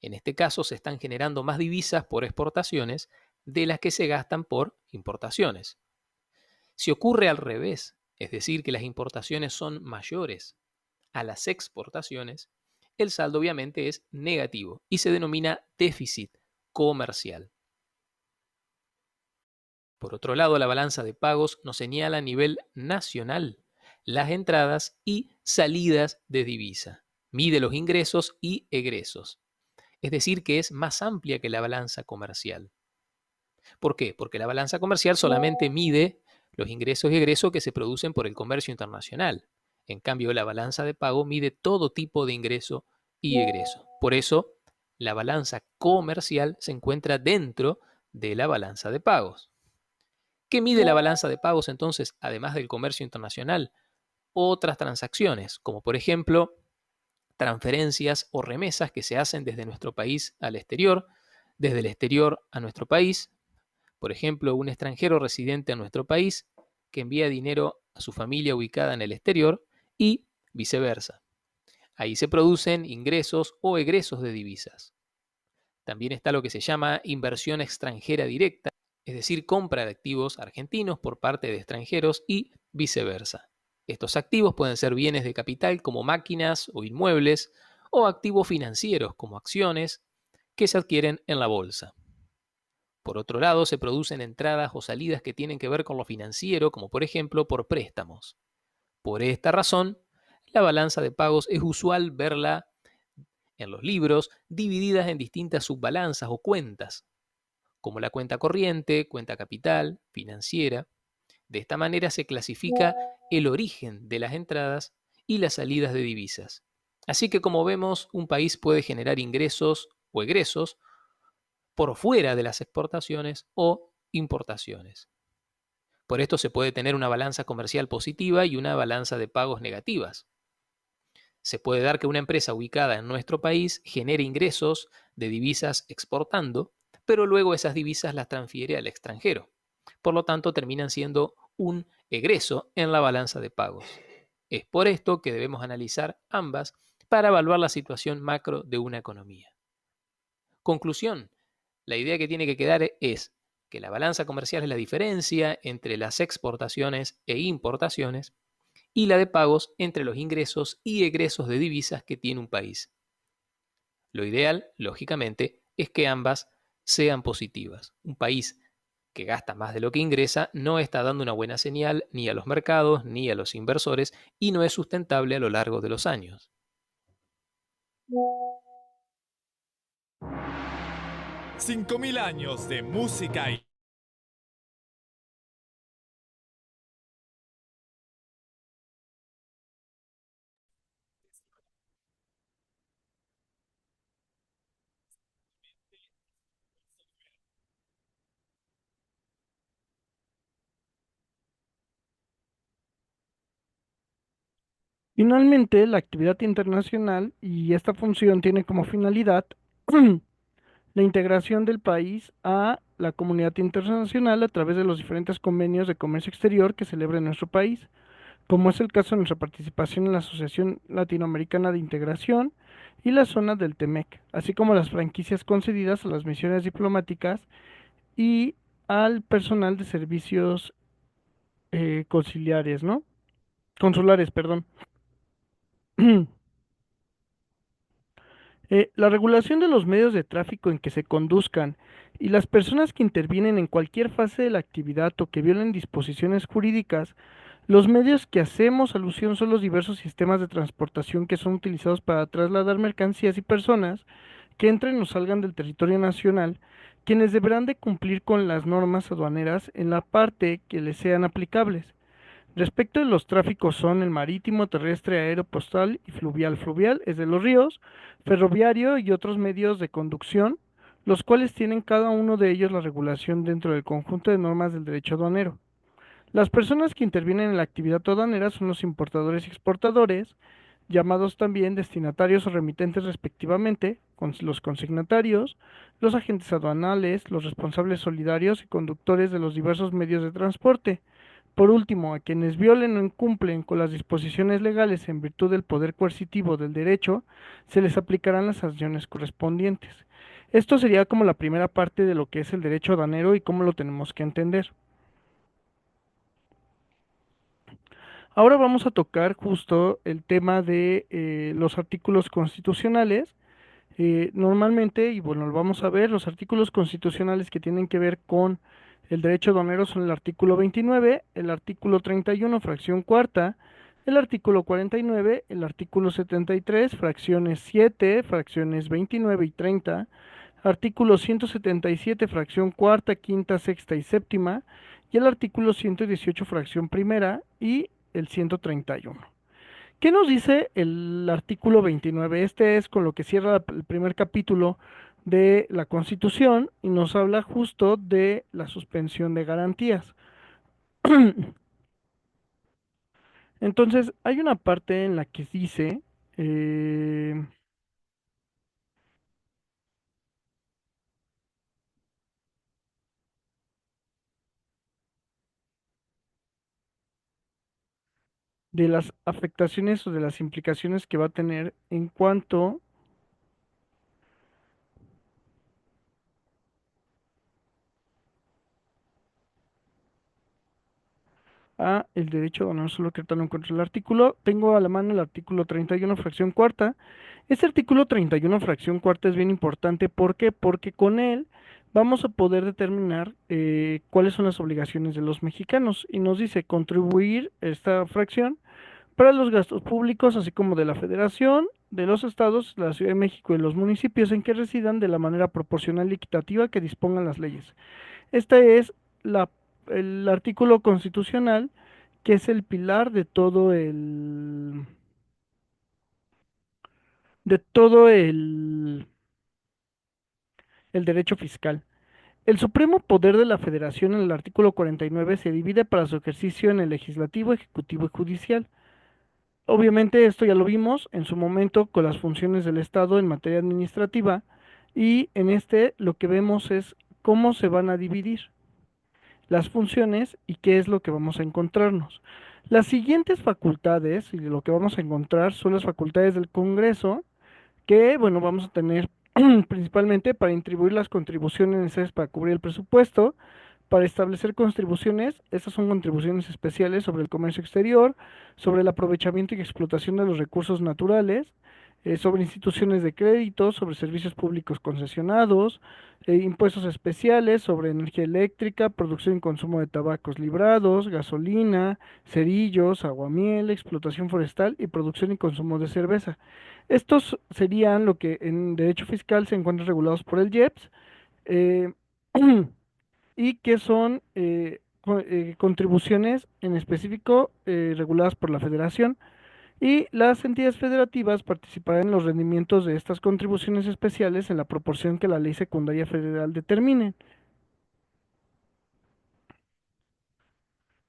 En este caso se están generando más divisas por exportaciones de las que se gastan por importaciones. Si ocurre al revés, es decir, que las importaciones son mayores a las exportaciones, el saldo obviamente es negativo y se denomina déficit comercial. Por otro lado, la balanza de pagos nos señala a nivel nacional las entradas y salidas de divisa. Mide los ingresos y egresos. Es decir, que es más amplia que la balanza comercial. ¿Por qué? Porque la balanza comercial solamente mide los ingresos y egresos que se producen por el comercio internacional. En cambio, la balanza de pago mide todo tipo de ingreso y egreso. Por eso, la balanza comercial se encuentra dentro de la balanza de pagos. ¿Qué mide la balanza de pagos entonces, además del comercio internacional? Otras transacciones, como por ejemplo transferencias o remesas que se hacen desde nuestro país al exterior, desde el exterior a nuestro país. Por ejemplo, un extranjero residente en nuestro país que envía dinero a su familia ubicada en el exterior y viceversa. Ahí se producen ingresos o egresos de divisas. También está lo que se llama inversión extranjera directa, es decir, compra de activos argentinos por parte de extranjeros y viceversa. Estos activos pueden ser bienes de capital como máquinas o inmuebles, o activos financieros como acciones que se adquieren en la bolsa. Por otro lado, se producen entradas o salidas que tienen que ver con lo financiero, como por ejemplo por préstamos. Por esta razón, la balanza de pagos es usual verla en los libros divididas en distintas subbalanzas o cuentas, como la cuenta corriente, cuenta capital, financiera. De esta manera se clasifica el origen de las entradas y las salidas de divisas. Así que como vemos, un país puede generar ingresos o egresos por fuera de las exportaciones o importaciones. Por esto se puede tener una balanza comercial positiva y una balanza de pagos negativas. Se puede dar que una empresa ubicada en nuestro país genere ingresos de divisas exportando, pero luego esas divisas las transfiere al extranjero. Por lo tanto, terminan siendo un egreso en la balanza de pagos. Es por esto que debemos analizar ambas para evaluar la situación macro de una economía. Conclusión. La idea que tiene que quedar es que la balanza comercial es la diferencia entre las exportaciones e importaciones y la de pagos entre los ingresos y egresos de divisas que tiene un país. Lo ideal, lógicamente, es que ambas sean positivas. Un país que gasta más de lo que ingresa no está dando una buena señal ni a los mercados ni a los inversores y no es sustentable a lo largo de los años. $5,000 años de música y... Finalmente, la actividad internacional y esta función tiene como finalidad la integración del país a la comunidad internacional a través de los diferentes convenios de comercio exterior que celebra nuestro país, como es el caso de nuestra participación en la Asociación Latinoamericana de Integración y la zona del TEMEC, así como las franquicias concedidas a las misiones diplomáticas y al personal de servicios conciliares, ¿no? Consulares, perdón. La regulación de los medios de tráfico en que se conduzcan y las personas que intervienen en cualquier fase de la actividad o que violen disposiciones jurídicas, los medios que hacemos alusión son los diversos sistemas de transportación que son utilizados para trasladar mercancías y personas que entren o salgan del territorio nacional, quienes deberán de cumplir con las normas aduaneras en la parte que les sean aplicables. Respecto de los tráficos son el marítimo, terrestre, aéreo, postal y fluvial. Fluvial es de los ríos, ferroviario y otros medios de conducción, los cuales tienen cada uno de ellos la regulación dentro del conjunto de normas del derecho aduanero. Las personas que intervienen en la actividad aduanera son los importadores y exportadores, llamados también destinatarios o remitentes respectivamente, los consignatarios, los agentes aduanales, los responsables solidarios y conductores de los diversos medios de transporte, Por último, a quienes violen o incumplen con las disposiciones legales en virtud del poder coercitivo del derecho, se les aplicarán las sanciones correspondientes. Esto sería como la primera parte de lo que es el derecho aduanero y cómo lo tenemos que entender. Ahora vamos a tocar justo el tema de los artículos constitucionales. Normalmente, y bueno, lo vamos a ver, los artículos constitucionales que tienen que ver con el derecho aduanero son el artículo 29, el artículo 31, fracción cuarta, el artículo 49, el artículo 73, fracciones 7, fracciones 29 y 30, artículo 177, fracción cuarta, quinta, sexta y séptima, y el artículo 118, fracción primera, y el 131. ¿Qué nos dice el artículo 29? Este es con lo que cierra el primer capítulo de la Constitución y nos habla justo de la suspensión de garantías. Entonces, hay una parte en la que dice, eh, de las afectaciones o de las implicaciones que va a tener en cuanto a el derecho, bueno, solo que ahorita no encuentro el artículo, tengo a la mano el artículo 31, fracción cuarta. Este artículo 31, fracción cuarta es bien importante, ¿por qué? Porque con él vamos a poder determinar cuáles son las obligaciones de los mexicanos y nos dice contribuir esta fracción para los gastos públicos, así como de la Federación, de los estados, la Ciudad de México y los municipios en que residan de la manera proporcional y equitativa que dispongan las leyes. Este es la, el artículo constitucional que es el pilar de todo el derecho fiscal. El supremo poder de la Federación en el artículo 49 se divide para su ejercicio en el legislativo, ejecutivo y judicial. Obviamente esto ya lo vimos en su momento con las funciones del Estado en materia administrativa y en este lo que vemos es cómo se van a dividir las funciones y qué es lo que vamos a encontrarnos. Las siguientes facultades y lo que vamos a encontrar son las facultades del Congreso, que, bueno, vamos a tener principalmente para distribuir las contribuciones necesarias para cubrir el presupuesto, para establecer contribuciones, estas son contribuciones especiales sobre el comercio exterior, sobre el aprovechamiento y explotación de los recursos naturales, sobre instituciones de crédito, sobre servicios públicos concesionados, impuestos especiales sobre energía eléctrica, producción y consumo de tabacos librados, gasolina, cerillos, aguamiel, explotación forestal y producción y consumo de cerveza. Estos serían lo que en derecho fiscal se encuentran regulados por el IEPS. eh, y que son contribuciones en específico reguladas por la Federación y las entidades federativas participarán en los rendimientos de estas contribuciones especiales en la proporción que la ley secundaria federal determine.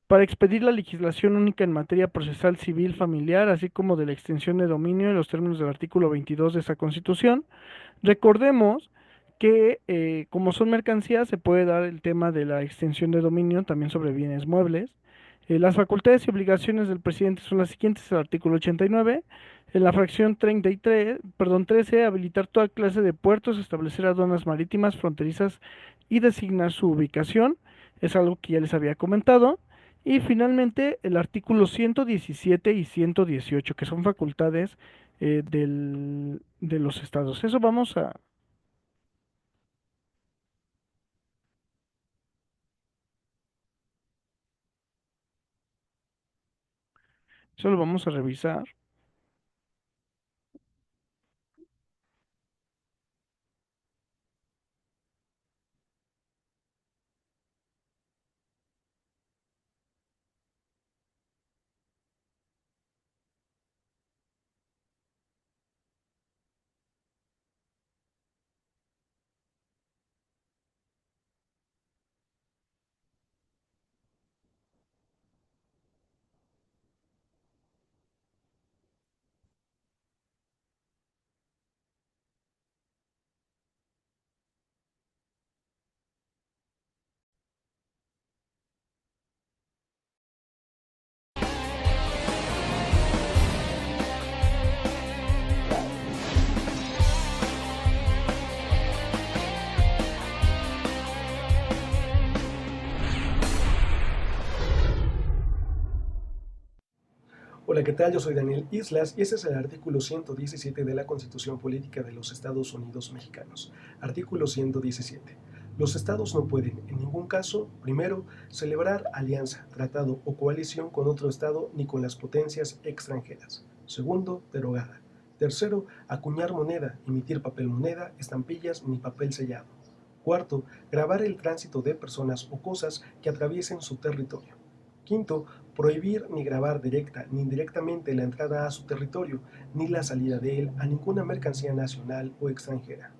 Para expedir la legislación única en materia procesal civil familiar, así como de la extensión de dominio en los términos del artículo 22 de esa Constitución, recordemos que como son mercancías se puede dar el tema de la extensión de dominio también sobre bienes muebles. Las facultades y obligaciones del presidente son las siguientes, el artículo 89, en la fracción 33, perdón, 13, habilitar toda clase de puertos, establecer aduanas marítimas, fronterizas y designar su ubicación, es algo que ya les había comentado. Y finalmente el artículo 117 y 118, que son facultades de los estados. Eso lo vamos a revisar. Hola, ¿qué tal? Yo soy Daniel Islas y ese es el artículo 117 de la Constitución Política de los Estados Unidos Mexicanos. Artículo 117. Los estados no pueden, en ningún caso, primero, celebrar alianza, tratado o coalición con otro estado ni con las potencias extranjeras. Segundo, derogada. Tercero, acuñar moneda, emitir papel moneda, estampillas ni papel sellado. Cuarto, gravar el tránsito de personas o cosas que atraviesen su territorio. Quinto, prohibir ni gravar directa ni indirectamente la entrada a su territorio, ni la salida de él a ninguna mercancía nacional o extranjera.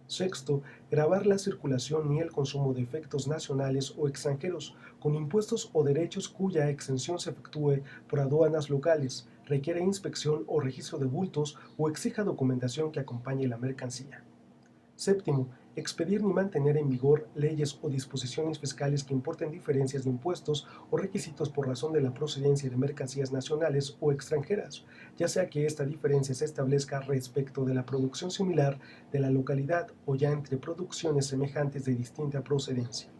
Sexto, gravar la circulación ni el consumo de efectos nacionales o extranjeros, con impuestos o derechos cuya exención se efectúe por aduanas locales, requiere inspección o registro de bultos o exija documentación que acompañe la mercancía. Séptimo, expedir ni mantener en vigor leyes o disposiciones fiscales que importen diferencias de impuestos o requisitos por razón de la procedencia de mercancías nacionales o extranjeras, ya sea que esta diferencia se establezca respecto de la producción similar de la localidad o ya entre producciones semejantes de distinta procedencia.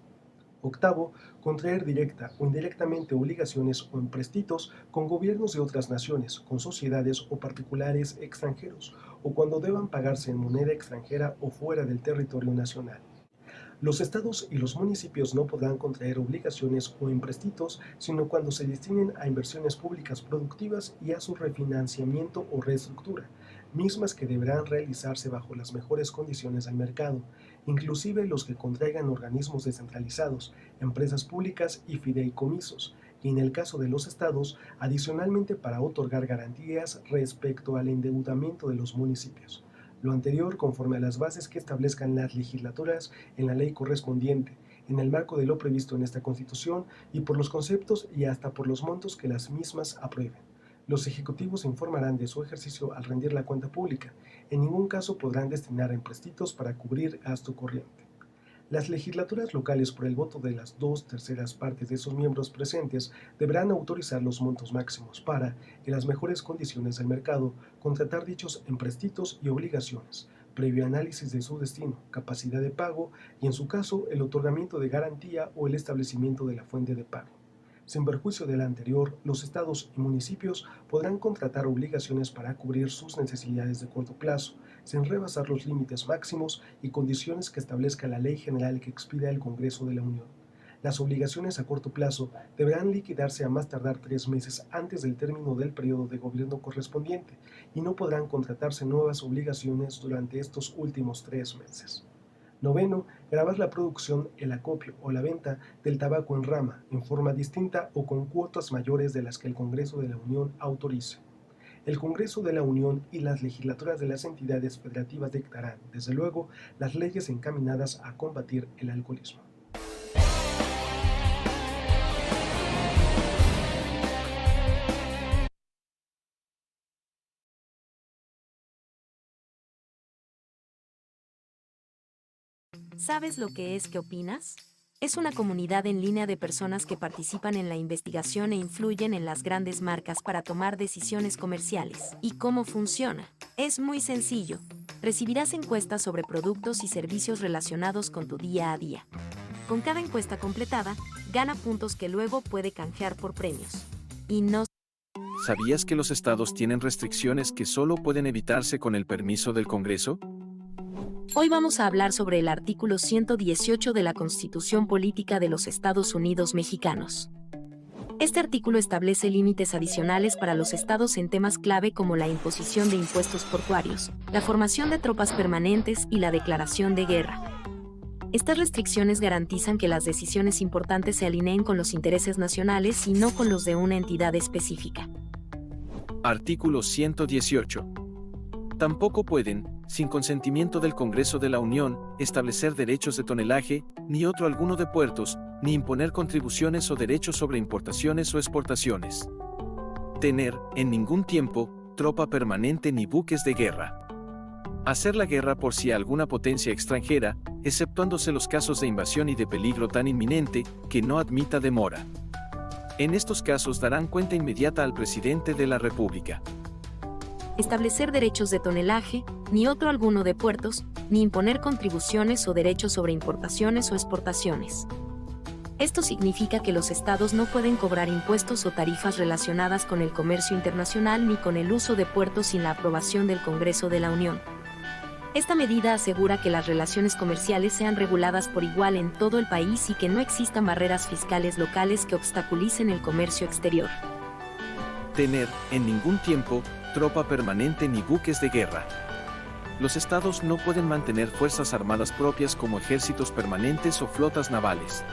Octavo, contraer directa o indirectamente obligaciones o empréstitos con gobiernos de otras naciones, con sociedades o particulares extranjeros, o cuando deban pagarse en moneda extranjera o fuera del territorio nacional. Los estados y los municipios no podrán contraer obligaciones o empréstitos, sino cuando se destinen a inversiones públicas productivas y a su refinanciamiento o reestructura, mismas que deberán realizarse bajo las mejores condiciones del mercado, inclusive los que contraigan organismos descentralizados, empresas públicas y fideicomisos, y en el caso de los estados, adicionalmente para otorgar garantías respecto al endeudamiento de los municipios. Lo anterior conforme a las bases que establezcan las legislaturas en la ley correspondiente, en el marco de lo previsto en esta Constitución y por los conceptos y hasta por los montos que las mismas aprueben. Los ejecutivos informarán de su ejercicio al rendir la cuenta pública. En ningún caso podrán destinar empréstitos para cubrir gasto corriente. Las legislaturas locales, por el voto de las 2/3 partes de sus miembros presentes, deberán autorizar los montos máximos para, en las mejores condiciones del mercado, contratar dichos empréstitos y obligaciones, previo análisis de su destino, capacidad de pago y, en su caso, el otorgamiento de garantía o el establecimiento de la fuente de pago. Sin perjuicio de la anterior, los estados y municipios podrán contratar obligaciones para cubrir sus necesidades de corto plazo, sin rebasar los límites máximos y condiciones que establezca la ley general que expida el Congreso de la Unión. Las obligaciones a corto plazo deberán liquidarse a más tardar 3 meses antes del término del periodo de gobierno correspondiente y no podrán contratarse nuevas obligaciones durante estos últimos 3 meses. Noveno, gravar la producción, el acopio o la venta del tabaco en rama en forma distinta o con cuotas mayores de las que el Congreso de la Unión autorice. El Congreso de la Unión y las legislaturas de las entidades federativas dictarán, desde luego, las leyes encaminadas a combatir el alcoholismo. ¿Sabes lo que es ¿Qué opinas? Es una comunidad en línea de personas que participan en la investigación e influyen en las grandes marcas para tomar decisiones comerciales. ¿Y cómo funciona? Es muy sencillo. Recibirás encuestas sobre productos y servicios relacionados con tu día a día. Con cada encuesta completada, gana puntos que luego puede canjear por premios. Y no. ¿Sabías que los estados tienen restricciones que solo pueden evitarse con el permiso del Congreso? Hoy vamos a hablar sobre el artículo 118 de la Constitución Política de los Estados Unidos Mexicanos. Este artículo establece límites adicionales para los estados en temas clave como la imposición de impuestos portuarios, la formación de tropas permanentes y la declaración de guerra. Estas restricciones garantizan que las decisiones importantes se alineen con los intereses nacionales y no con los de una entidad específica. Artículo 118. Tampoco pueden, sin consentimiento del Congreso de la Unión, establecer derechos de tonelaje, ni otro alguno de puertos, ni imponer contribuciones o derechos sobre importaciones o exportaciones. Tener, en ningún tiempo, tropa permanente ni buques de guerra. Hacer la guerra por sí a alguna potencia extranjera, exceptuándose los casos de invasión y de peligro tan inminente, que no admita demora. En estos casos darán cuenta inmediata al presidente de la República. Establecer derechos de tonelaje, ni otro alguno de puertos, ni imponer contribuciones o derechos sobre importaciones o exportaciones. Esto significa que los estados no pueden cobrar impuestos o tarifas relacionadas con el comercio internacional ni con el uso de puertos sin la aprobación del Congreso de la Unión. Esta medida asegura que las relaciones comerciales sean reguladas por igual en todo el país y que no existan barreras fiscales locales que obstaculicen el comercio exterior. Tener, en ningún tiempo, tropa permanente ni buques de guerra. Los estados no pueden mantener fuerzas armadas propias como ejércitos permanentes o flotas navales.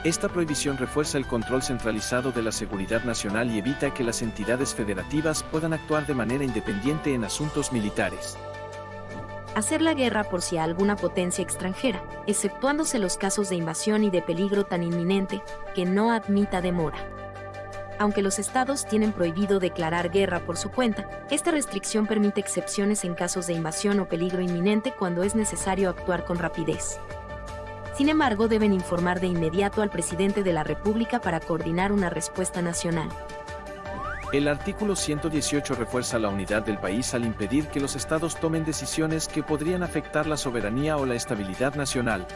Esta prohibición refuerza el control centralizado de la seguridad nacional y evita que las entidades federativas puedan actuar de manera independiente en asuntos militares. Hacer la guerra por si a alguna potencia extranjera, exceptuándose los casos de invasión y de peligro tan inminente, que no admita demora. Aunque los estados tienen prohibido declarar guerra por su cuenta, esta restricción permite excepciones en casos de invasión o peligro inminente cuando es necesario actuar con rapidez. Sin embargo, deben informar de inmediato al presidente de la República para coordinar una respuesta nacional. El artículo 118 refuerza la unidad del país al impedir que los estados tomen decisiones que podrían afectar la soberanía o la estabilidad nacional.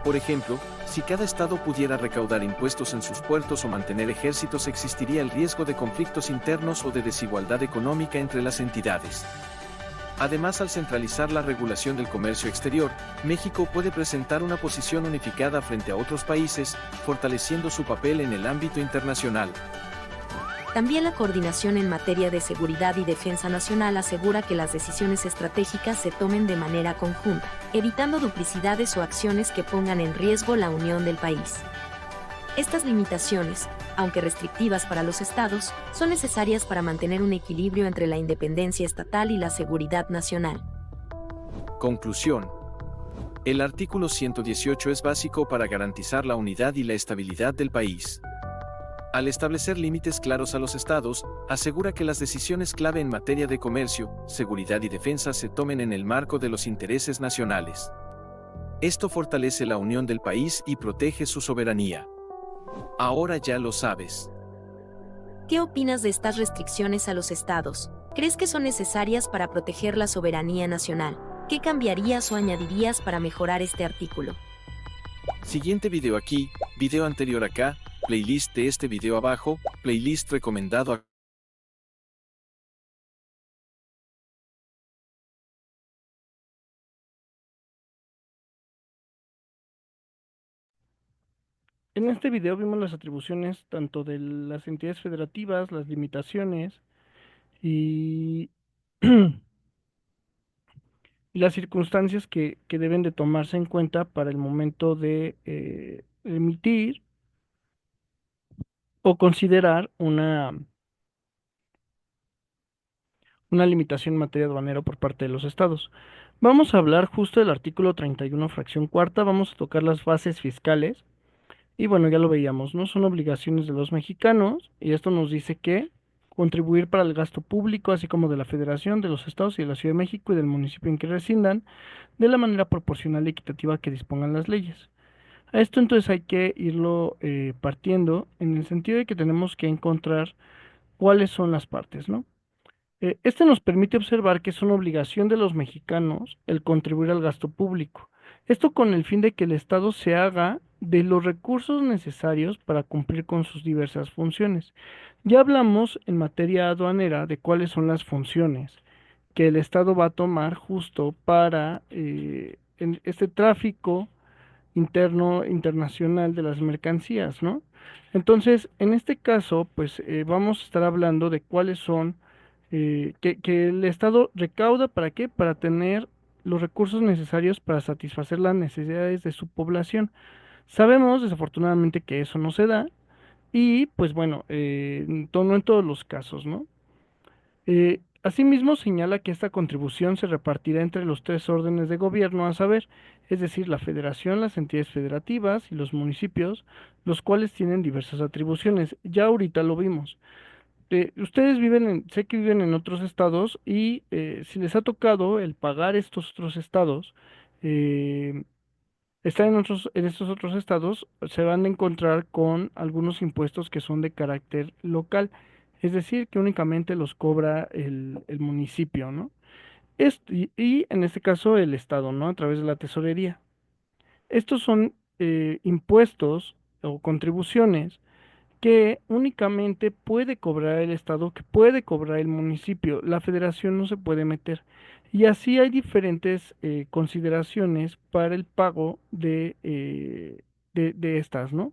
Por ejemplo, si cada estado pudiera recaudar impuestos en sus puertos o mantener ejércitos, existiría el riesgo de conflictos internos o de desigualdad económica entre las entidades. Además, al centralizar la regulación del comercio exterior, México puede presentar una posición unificada frente a otros países, fortaleciendo su papel en el ámbito internacional. También la coordinación en materia de seguridad y defensa nacional asegura que las decisiones estratégicas se tomen de manera conjunta, evitando duplicidades o acciones que pongan en riesgo la unión del país. Estas limitaciones, aunque restrictivas para los estados, son necesarias para mantener un equilibrio entre la independencia estatal y la seguridad nacional. Conclusión. El artículo 118 es básico para garantizar la unidad y la estabilidad del país. Al establecer límites claros a los estados, asegura que las decisiones clave en materia de comercio, seguridad y defensa se tomen en el marco de los intereses nacionales. Esto fortalece la unión del país y protege su soberanía. Ahora ya lo sabes. ¿Qué opinas de estas restricciones a los estados? ¿Crees que son necesarias para proteger la soberanía nacional? ¿Qué cambiarías o añadirías para mejorar este artículo? Siguiente video aquí, video anterior acá, playlist de este video abajo, playlist recomendado acá. En este video vimos las atribuciones tanto de las entidades federativas, las limitaciones y las circunstancias que deben de tomarse en cuenta para el momento de emitir o considerar una limitación en materia aduanera por parte de los estados. Vamos a hablar justo del artículo 31, fracción cuarta, vamos a tocar las bases fiscales. Y bueno, ya lo veíamos, ¿no? Son obligaciones de los mexicanos y esto nos dice que contribuir para el gasto público, así como de la Federación, de los estados y de la Ciudad de México y del municipio en que rescindan, de la manera proporcional y equitativa que dispongan las leyes. A esto entonces hay que irlo partiendo en el sentido de que tenemos que encontrar cuáles son las partes, ¿no? Este nos permite observar que es una obligación de los mexicanos el contribuir al gasto público. Esto con el fin de que el Estado se haga de los recursos necesarios para cumplir con sus diversas funciones. Ya hablamos en materia aduanera de cuáles son las funciones que el Estado va a tomar justo para en este tráfico interno internacional de las mercancías, ¿no? Entonces, en este caso, pues vamos a estar hablando de cuáles son que el Estado recauda ¿para qué? Para tener los recursos necesarios para satisfacer las necesidades de su población. Sabemos desafortunadamente que eso no se da y pues bueno, no en todos los casos, ¿no? Asimismo señala que esta contribución se repartirá entre los tres órdenes de gobierno, a saber, es decir, la federación, las entidades federativas y los municipios, los cuales tienen diversas atribuciones. Ya ahorita lo vimos. Ustedes sé que viven en otros estados y si les ha tocado el pagar estos otros estados, eh, estar en estos otros estados, se van a encontrar con algunos impuestos que son de carácter local, es decir, que únicamente los cobra el municipio, ¿no? Y en este caso el estado, ¿no? A través de la tesorería. Estos son impuestos o contribuciones que únicamente puede cobrar el Estado, que puede cobrar el municipio. La federación no se puede meter. Y así hay diferentes consideraciones para el pago de estas, ¿no?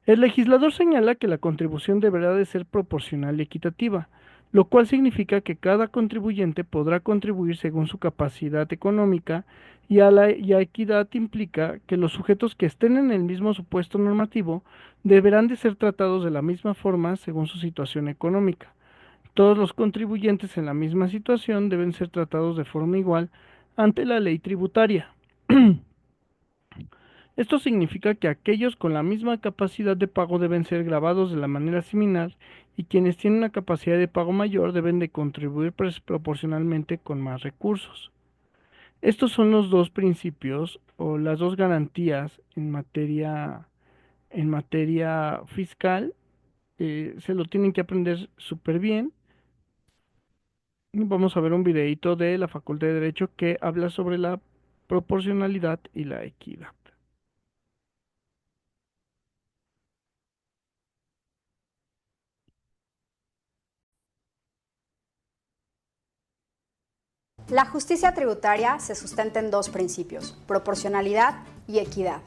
El legislador señala que la contribución deberá de ser proporcional y equitativa, lo cual significa que cada contribuyente podrá contribuir según su capacidad económica y a equidad implica que los sujetos que estén en el mismo supuesto normativo deberán de ser tratados de la misma forma según su situación económica. Todos los contribuyentes en la misma situación deben ser tratados de forma igual ante la ley tributaria. Esto significa que aquellos con la misma capacidad de pago deben ser gravados de la manera similar y quienes tienen una capacidad de pago mayor deben de contribuir proporcionalmente con más recursos. Estos son los dos principios o las dos garantías en materia fiscal. Se lo tienen que aprender súper bien. Vamos a ver un videito de la Facultad de Derecho que habla sobre la proporcionalidad y la equidad. La justicia tributaria se sustenta en dos principios, proporcionalidad y equidad.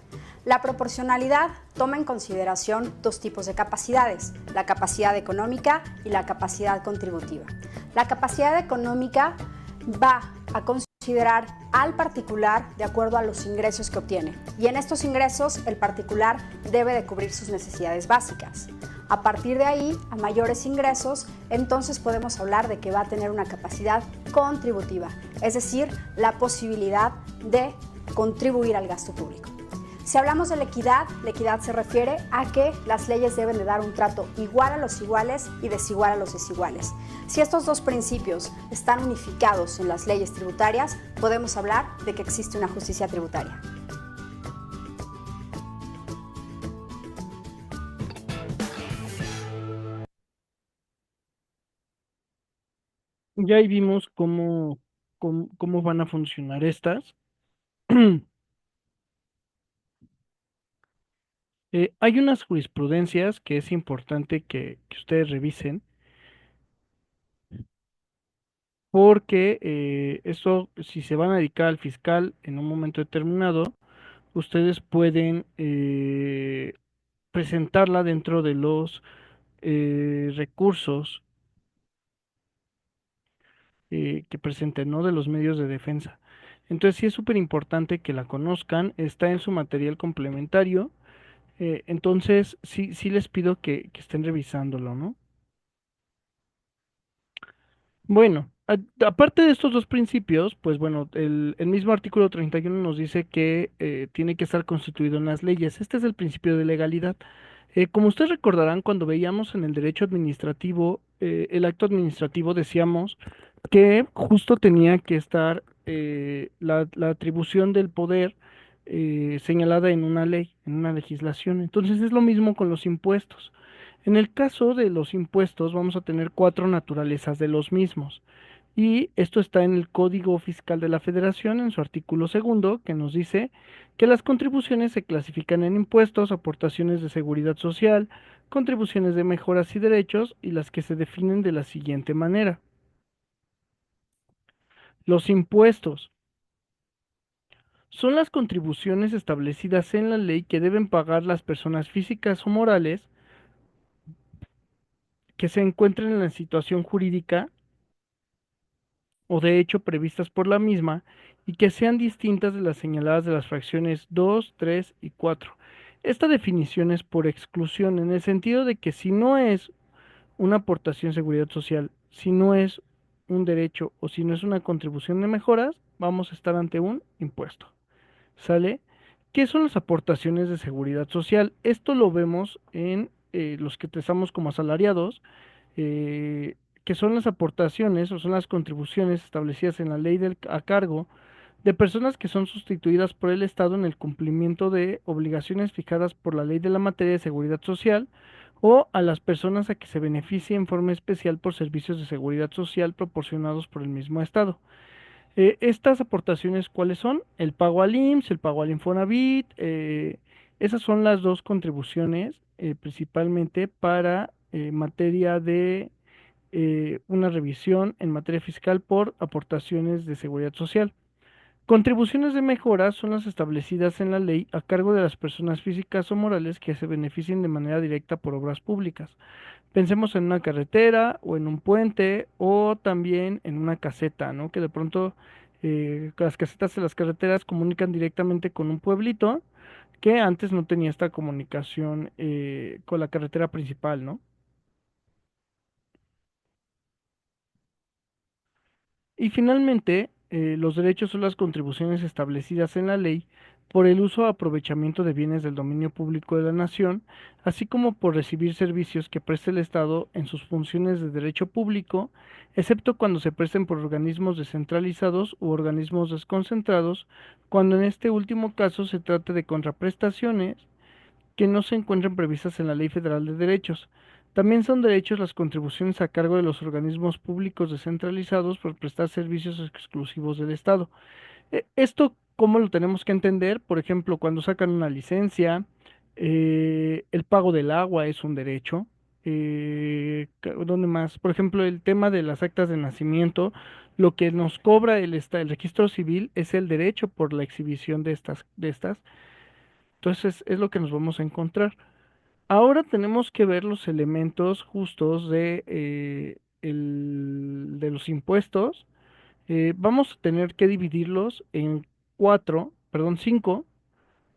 La proporcionalidad toma en consideración dos tipos de capacidades, la capacidad económica y la capacidad contributiva. La capacidad económica va a considerar al particular de acuerdo a los ingresos que obtiene, y en estos ingresos el particular debe de cubrir sus necesidades básicas. A partir de ahí, a mayores ingresos, entonces podemos hablar de que va a tener una capacidad contributiva, es decir, la posibilidad de contribuir al gasto público. Si hablamos de la equidad se refiere a que las leyes deben de dar un trato igual a los iguales y desigual a los desiguales. Si estos dos principios están unificados en las leyes tributarias, podemos hablar de que existe una justicia tributaria. Ya ahí vimos cómo van a funcionar estas. Hay unas jurisprudencias que es importante que ustedes revisen porque eso, si se van a dedicar al fiscal en un momento determinado, ustedes pueden presentarla dentro de los recursos que presenten, ¿no? De los medios de defensa. Entonces sí es súper importante que la conozcan, está en su material complementario, entonces sí les pido que estén revisándolo, ¿no? Bueno, aparte de estos dos principios, pues bueno, el mismo artículo 31 nos dice que tiene que estar constituido en las leyes. Este es el principio de legalidad. Como ustedes recordarán, cuando veíamos en el derecho administrativo, el acto administrativo, decíamos que justo tenía que estar la atribución del poder señalada en una ley, en una legislación. Entonces es lo mismo con los impuestos. En el caso de los impuestos vamos a tener cuatro naturalezas de los mismos. Y esto está en el Código Fiscal de la Federación, en su artículo segundo, que nos dice que las contribuciones se clasifican en impuestos, aportaciones de seguridad social, contribuciones de mejoras y derechos, y las que se definen de la siguiente manera. Los impuestos son las contribuciones establecidas en la ley que deben pagar las personas físicas o morales que se encuentren en la situación jurídica o de hecho previstas por la misma y que sean distintas de las señaladas de las fracciones 2, 3 y 4. Esta definición es por exclusión, en el sentido de que si no es una aportación de seguridad social, si no es un derecho o si no es una contribución de mejoras, vamos a estar ante un impuesto. ¿Sale? ¿Qué son las aportaciones de seguridad social? Esto lo vemos en los que estamos como asalariados, que son las aportaciones o son las contribuciones establecidas en la ley a cargo de personas que son sustituidas por el Estado en el cumplimiento de obligaciones fijadas por la ley de la materia de seguridad social o a las personas a que se beneficie en forma especial por servicios de seguridad social proporcionados por el mismo Estado. Estas aportaciones, ¿cuáles son? El pago al IMSS, el pago al Infonavit, Esas son las dos contribuciones principalmente para materia de una revisión en materia fiscal por aportaciones de seguridad social. Contribuciones de mejora son las establecidas en la ley a cargo de las personas físicas o morales que se beneficien de manera directa por obras públicas. Pensemos en una carretera o en un puente o también en una caseta, ¿no? Que de pronto las casetas de las carreteras comunican directamente con un pueblito que antes no tenía esta comunicación con la carretera principal, ¿no? Y finalmente, los derechos son las contribuciones establecidas en la ley por el uso o aprovechamiento de bienes del dominio público de la nación, así como por recibir servicios que preste el Estado en sus funciones de derecho público, excepto cuando se presten por organismos descentralizados u organismos desconcentrados, cuando en este último caso se trate de contraprestaciones que no se encuentren previstas en la Ley Federal de Derechos. También son derechos las contribuciones a cargo de los organismos públicos descentralizados por prestar servicios exclusivos del Estado. Esto, ¿cómo lo tenemos que entender? Por ejemplo, cuando sacan una licencia, el pago del agua es un derecho. ¿Dónde más? Por ejemplo, el tema de las actas de nacimiento, lo que nos cobra el registro civil es el derecho por la exhibición de estas. Entonces, es lo que nos vamos a encontrar. Ahora tenemos que ver los elementos justos de los impuestos. Vamos a tener que dividirlos en cuatro, perdón, cinco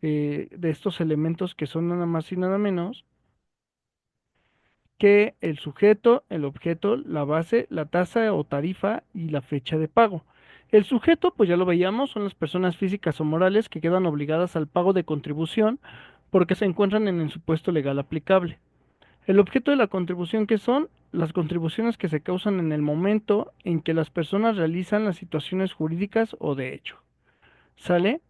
de estos elementos que son nada más y nada menos que el sujeto, el objeto, la base, la tasa o tarifa y la fecha de pago. El sujeto, pues ya lo veíamos, son las personas físicas o morales que quedan obligadas al pago de contribución porque se encuentran en el supuesto legal aplicable. El objeto de la contribución, que son las contribuciones que se causan en el momento en que las personas realizan las situaciones jurídicas o de hecho. ¿Sale?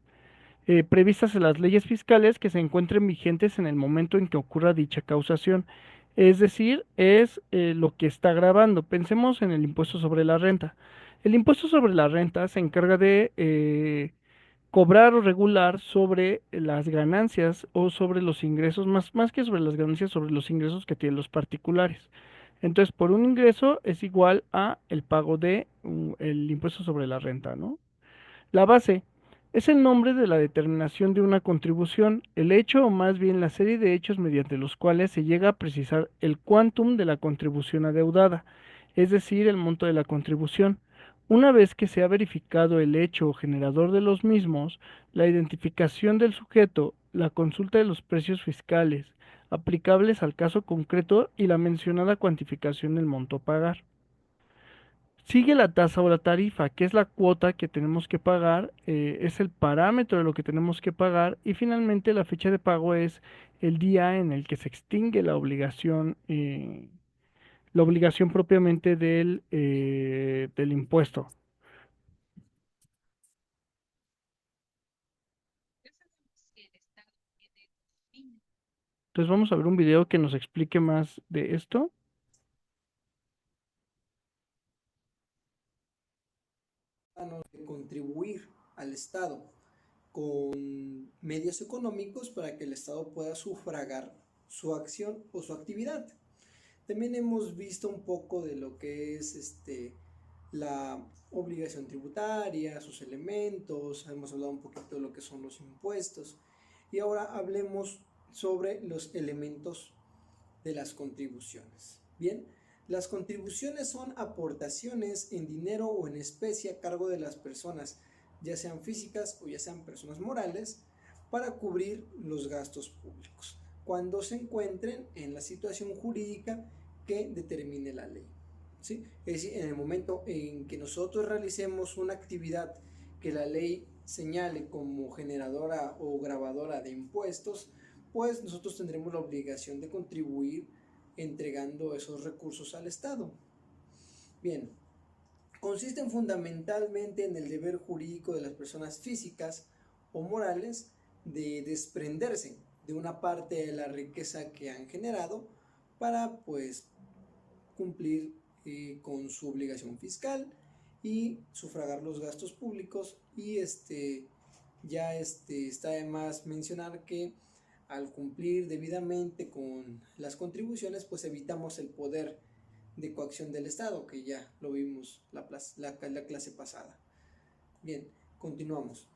Previstas en las leyes fiscales que se encuentren vigentes en el momento en que ocurra dicha causación. Es decir, es lo que está grabando. Pensemos en el impuesto sobre la renta. El impuesto sobre la renta se encarga de cobrar o regular sobre las ganancias o sobre los ingresos, más que sobre las ganancias, sobre los ingresos que tienen los particulares. Entonces, por un ingreso es igual a el pago de el impuesto sobre la renta, ¿no? La base es el nombre de la determinación de una contribución, el hecho o más bien la serie de hechos mediante los cuales se llega a precisar el quantum de la contribución adeudada, es decir, el monto de la contribución. Una vez que se ha verificado el hecho o generador de los mismos, la identificación del sujeto, la consulta de los precios fiscales aplicables al caso concreto y la mencionada cuantificación del monto a pagar. Sigue la tasa o la tarifa, que es la cuota que tenemos que pagar, es el parámetro de lo que tenemos que pagar y finalmente la fecha de pago es el día en el que se extingue la obligación propiamente del impuesto. Entonces vamos a ver un video que nos explique más de esto. De contribuir al Estado con medios económicos para que el Estado pueda sufragar su acción o su actividad. También hemos visto un poco de lo que es la obligación tributaria, sus elementos, hemos hablado un poquito de lo que son los impuestos y ahora hablemos sobre los elementos de las contribuciones. Bien, las contribuciones son aportaciones en dinero o en especie a cargo de las personas, ya sean físicas o ya sean personas morales, para cubrir los gastos públicos, cuando se encuentren en la situación jurídica que determine la ley. ¿Sí? Es decir, en el momento en que nosotros realicemos una actividad que la ley señale como generadora o grabadora de impuestos, pues nosotros tendremos la obligación de contribuir entregando esos recursos al Estado. Bien, consisten fundamentalmente en el deber jurídico de las personas físicas o morales de desprenderse de una parte de la riqueza que han generado para pues cumplir con su obligación fiscal y sufragar los gastos públicos y está de más mencionar que al cumplir debidamente con las contribuciones, pues evitamos el poder de coacción del Estado, que ya lo vimos la clase pasada. Bien, continuamos.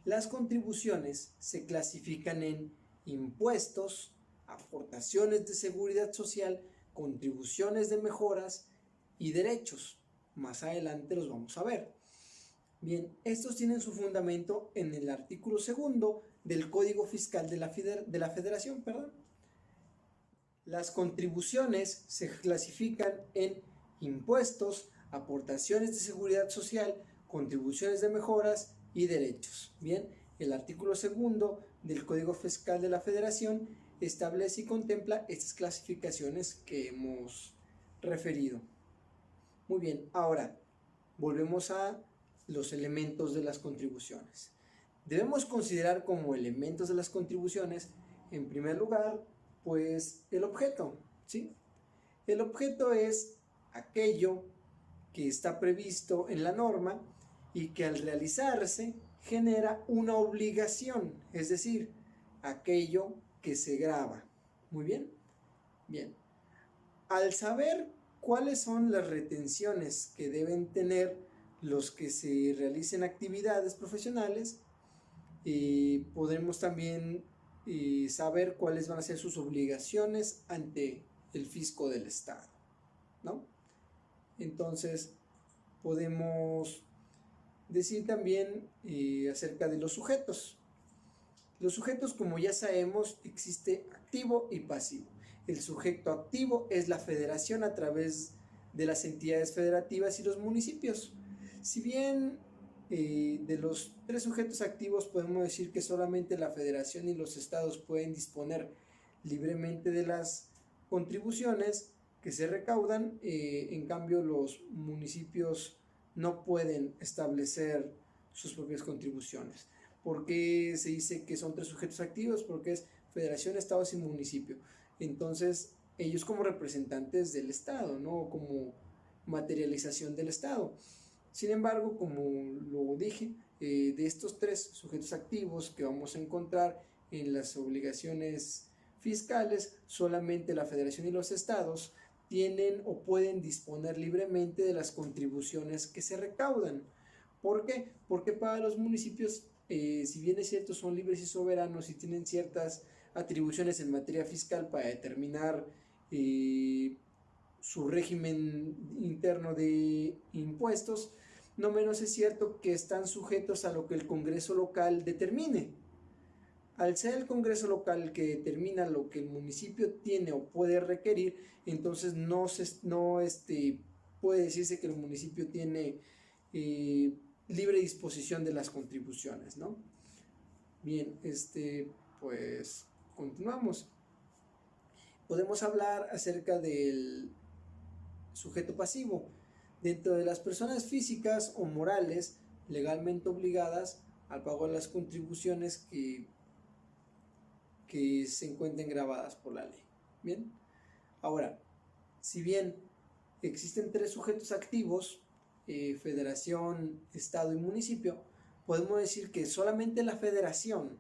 Las contribuciones se clasifican en impuestos, aportaciones de seguridad social, contribuciones de mejoras y derechos. Más adelante los vamos a ver. Bien, estos tienen su fundamento en el artículo 2 del Código Fiscal de la Federación. Las contribuciones se clasifican en impuestos, aportaciones de seguridad social, contribuciones de mejoras y derechos. Bien, el artículo 2 del Código Fiscal de la Federación establece y contempla estas clasificaciones que hemos referido. Muy bien, ahora volvemos a los elementos de las contribuciones. Debemos considerar como elementos de las contribuciones, en primer lugar, pues el objeto, ¿sí? El objeto es aquello que está previsto en la norma y que al realizarse genera una obligación, es decir, aquello que se grava. Muy bien. Bien. Al saber cuáles son las retenciones que deben tener los que se realicen actividades profesionales, podremos también saber cuáles van a ser sus obligaciones ante el fisco del Estado, ¿no? Entonces podemos decir también acerca de los sujetos. Los sujetos, como ya sabemos, existe activo y pasivo. El sujeto activo es la federación a través de las entidades federativas y los municipios. Si bien de los 3 sujetos activos podemos decir que solamente la federación y los estados pueden disponer libremente de las contribuciones que se recaudan, en cambio los municipios no pueden establecer sus propias contribuciones. ¿Por qué se dice que son 3 sujetos activos? Porque es federación, estados y municipio. Entonces, ellos como representantes del Estado, ¿no? Como materialización del Estado. Sin embargo, como lo dije, de estos 3 sujetos activos que vamos a encontrar en las obligaciones fiscales, solamente la federación y los estados tienen o pueden disponer libremente de las contribuciones que se recaudan. ¿Por qué? Porque para los municipios, si bien es cierto, son libres y soberanos y tienen ciertas atribuciones en materia fiscal para determinar su régimen interno de impuestos, no menos es cierto que están sujetos a lo que el Congreso local determine. Al ser el Congreso local que determina lo que el municipio tiene o puede requerir, entonces no puede decirse que el municipio tiene libre disposición de las contribuciones, ¿no? Bien, pues continuamos. Podemos hablar acerca del sujeto pasivo. Dentro de las personas físicas o morales legalmente obligadas al pago de las contribuciones que se encuentren grabadas por la ley. Bien, ahora, si bien existen 3 sujetos activos, federación, estado y municipio, podemos decir que solamente la federación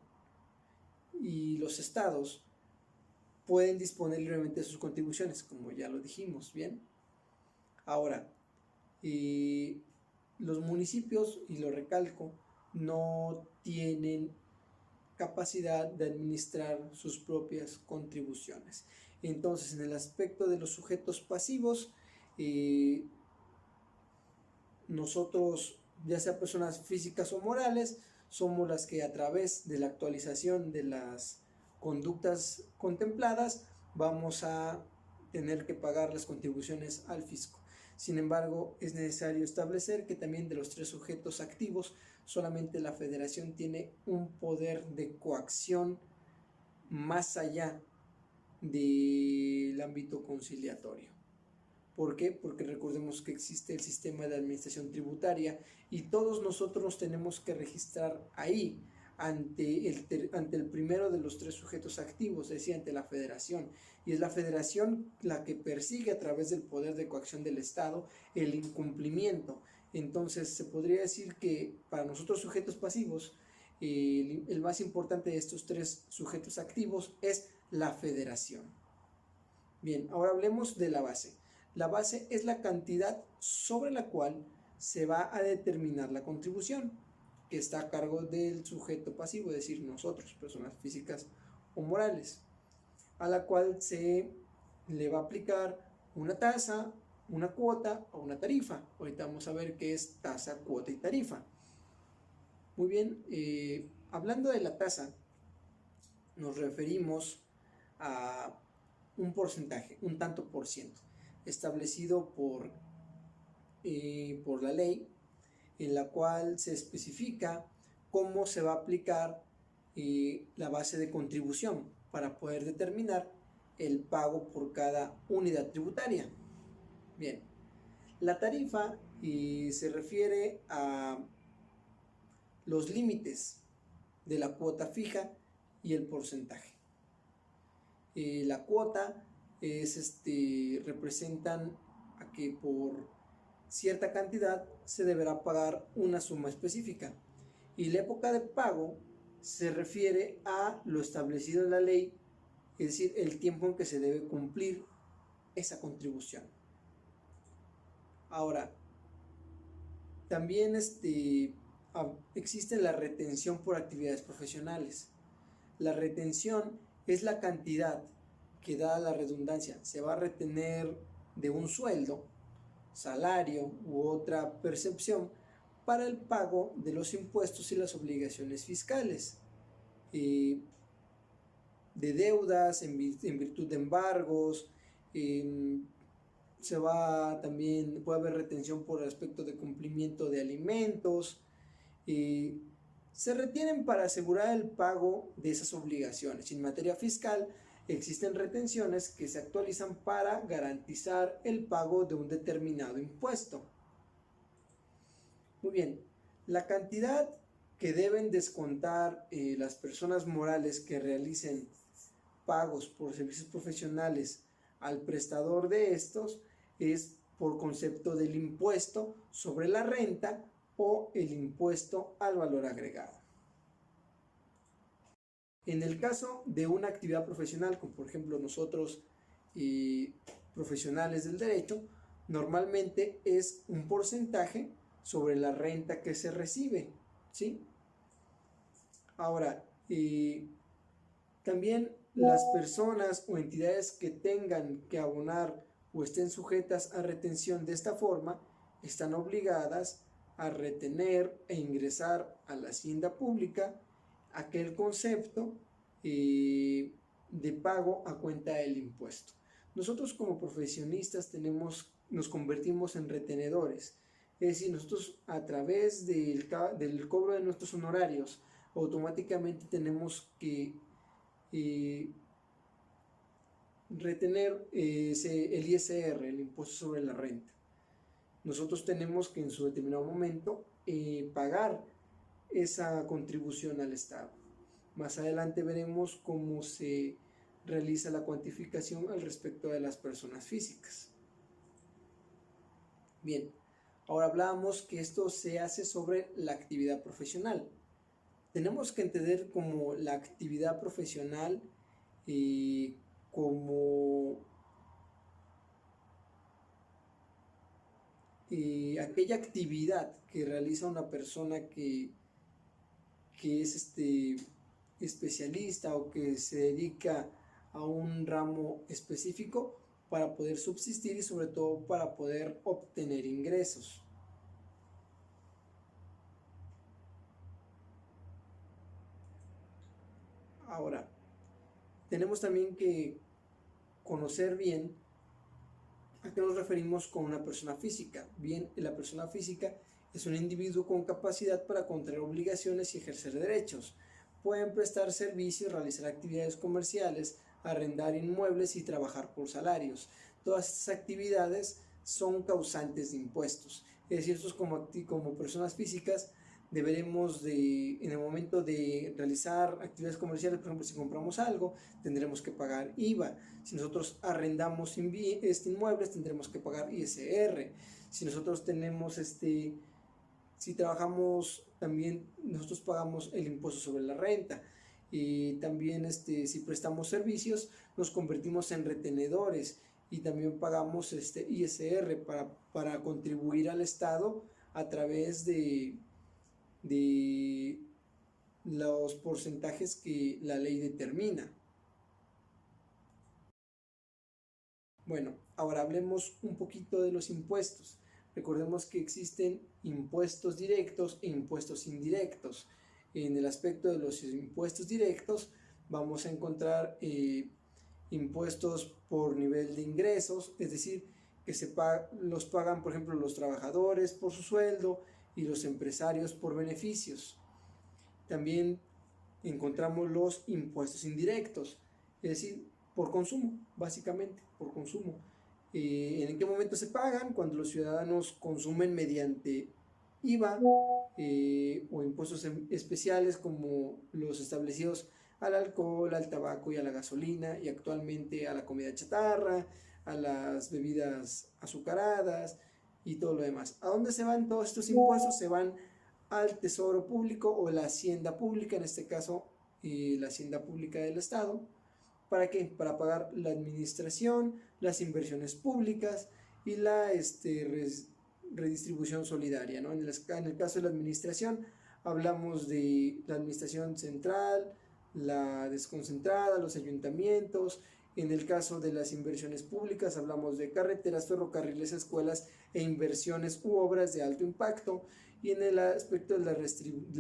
y los estados pueden disponer libremente de sus contribuciones, como ya lo dijimos. Bien, ahora, los municipios, y lo recalco, no tienen capacidad de administrar sus propias contribuciones. Entonces, en el aspecto de los sujetos pasivos, nosotros, ya sea personas físicas o morales, somos las que a través de la actualización de las conductas contempladas vamos a tener que pagar las contribuciones al fisco. Sin embargo, es necesario establecer que también de los 3 sujetos activos, solamente la federación tiene un poder de coacción más allá del ámbito conciliatorio. ¿Por qué? Porque recordemos que existe el sistema de administración tributaria y todos nosotros nos tenemos que registrar ahí ante el primero de los 3 sujetos activos, es decir, ante la federación. Y es la federación la que persigue a través del poder de coacción del Estado el incumplimiento. Entonces se podría decir que para nosotros sujetos pasivos, el más importante de estos tres sujetos activos es la federación. Bien, ahora hablemos de la base. La base es la cantidad sobre la cual se va a determinar la contribución, que está a cargo del sujeto pasivo, es decir, nosotros, personas físicas o morales, a la cual se le va a aplicar una tasa, una cuota o una tarifa. Ahorita vamos a ver qué es tasa, cuota y tarifa. Muy bien, hablando de la tasa, nos referimos a un porcentaje, un tanto por ciento, establecido por la ley, en la cual se especifica cómo se va a aplicar la base de contribución para poder determinar el pago por cada unidad tributaria. Bien, la tarifa se refiere a los límites de la cuota fija y el porcentaje. La cuota representan a que por cierta cantidad se deberá pagar una suma específica, y la época de pago se refiere a lo establecido en la ley, es decir, el tiempo en que se debe cumplir esa contribución. Ahora, también existe la retención por actividades profesionales. La retención es la cantidad que, da la redundancia, se va a retener de un sueldo, salario u otra percepción para el pago de los impuestos y las obligaciones fiscales, de deudas en virtud de embargos. Puede haber retención por el aspecto de cumplimiento de alimentos. Se retienen para asegurar el pago de esas obligaciones. En materia fiscal existen retenciones que se actualizan para garantizar el pago de un determinado impuesto. Muy bien, la cantidad que deben descontar las personas morales que realicen pagos por servicios profesionales al prestador de estos es por concepto del impuesto sobre la renta o el impuesto al valor agregado. En el caso de una actividad profesional, como por ejemplo nosotros profesionales del derecho, normalmente es un porcentaje sobre la renta que se recibe, ¿sí? Ahora, también las personas o entidades que tengan que abonar o estén sujetas a retención de esta forma, están obligadas a retener e ingresar a la hacienda pública aquel concepto de pago a cuenta del impuesto. Nosotros como profesionistas nos convertimos en retenedores, es decir, nosotros a través del cobro de nuestros honorarios automáticamente tenemos que retener el ISR, el impuesto sobre la renta. Nosotros tenemos que en su determinado momento pagar esa contribución al Estado. Más adelante veremos cómo se realiza la cuantificación al respecto de las personas físicas. Bien, ahora hablamos que esto se hace sobre la actividad profesional. Tenemos que entender como la actividad profesional como aquella actividad que realiza una persona que es especialista o que se dedica a un ramo específico para poder subsistir y sobre todo para poder obtener ingresos. Ahora, tenemos también que conocer bien a qué nos referimos con una persona física. Bien, la persona física es un individuo con capacidad para contraer obligaciones y ejercer derechos. Pueden prestar servicios, realizar actividades comerciales, arrendar inmuebles y trabajar por salarios. Todas estas actividades son causantes de impuestos. Es decir, nosotros como personas físicas deberemos en el momento de realizar actividades comerciales, por ejemplo, si compramos algo, tendremos que pagar IVA. Si nosotros arrendamos inmuebles, tendremos que pagar ISR. Si nosotros tenemos si Si trabajamos, también nosotros pagamos el impuesto sobre la renta. Y también si prestamos servicios, nos convertimos en retenedores y también pagamos ISR para contribuir al Estado a través de los porcentajes que la ley determina. Bueno, ahora hablemos un poquito de los impuestos. Recordemos que existen impuestos directos e impuestos indirectos. En el aspecto de los impuestos directos vamos a encontrar impuestos por nivel de ingresos, es decir, que los pagan, por ejemplo, los trabajadores por su sueldo y los empresarios por beneficios. También encontramos los impuestos indirectos, es decir, por consumo, básicamente, por consumo. ¿En qué momento se pagan? Cuando los ciudadanos consumen mediante IVA o impuestos especiales como los establecidos al alcohol, al tabaco y a la gasolina, y actualmente a la comida chatarra, a las bebidas azucaradas y todo lo demás. ¿A dónde se van todos estos impuestos? Se van al Tesoro Público o la Hacienda Pública, en este caso la Hacienda Pública del Estado. ¿Para qué? Para pagar la administración, las inversiones públicas y la redistribución solidaria, ¿no? En el caso de la administración, hablamos de la administración central, la desconcentrada, los ayuntamientos. En el caso de las inversiones públicas, hablamos de carreteras, ferrocarriles, escuelas e inversiones u obras de alto impacto. Y en el aspecto de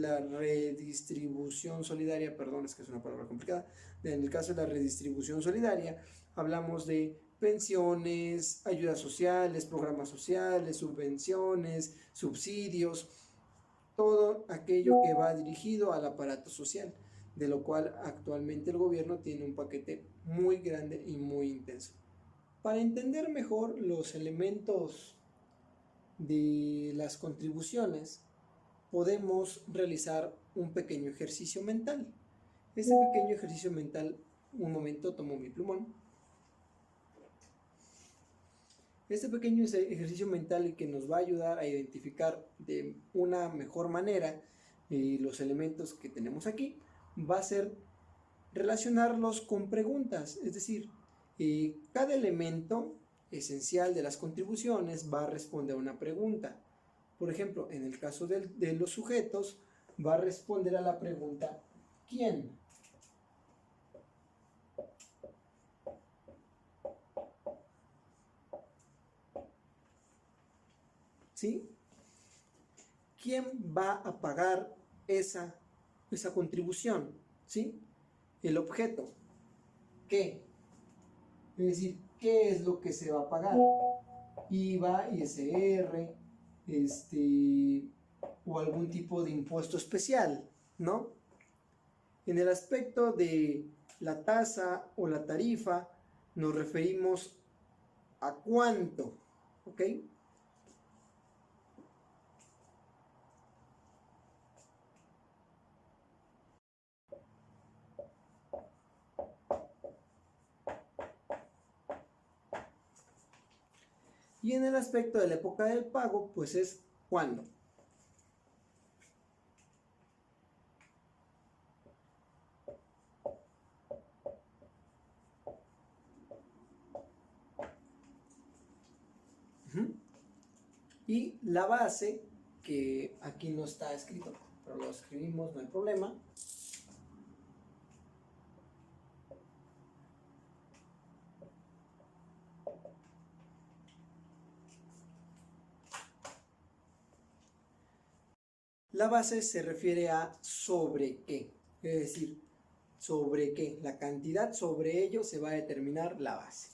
la redistribución solidaria, perdón, es que es una palabra complicada, en el caso de la redistribución solidaria, hablamos de pensiones, ayudas sociales, programas sociales, subvenciones, subsidios, todo aquello que va dirigido al aparato social, de lo cual actualmente el gobierno tiene un paquete muy grande y muy intenso. Para entender mejor los elementos de las contribuciones, podemos realizar un pequeño ejercicio mental. Este pequeño ejercicio mental, un momento, tomo mi plumón. Este pequeño ejercicio mental que nos va a ayudar a identificar de una mejor manera los elementos que tenemos aquí, va a ser relacionarlos con preguntas, es decir, cada elemento esencial de las contribuciones va a responder a una pregunta. Por ejemplo, en el caso de los sujetos, va a responder a la pregunta ¿quién? ¿Sí? ¿Quién va a pagar esa contribución? ¿Sí? El objeto. ¿Qué? Es decir, ¿qué es lo que se va a pagar? IVA, ISR, o algún tipo de impuesto especial, ¿no? En el aspecto de la tasa o la tarifa, nos referimos a cuánto, ¿ok? Y en el aspecto de la época del pago, pues es cuándo. Y la base, que aquí no está escrito, pero lo escribimos, no hay problema. La base se refiere a sobre qué, es decir, sobre qué, la cantidad, sobre ello se va a determinar la base.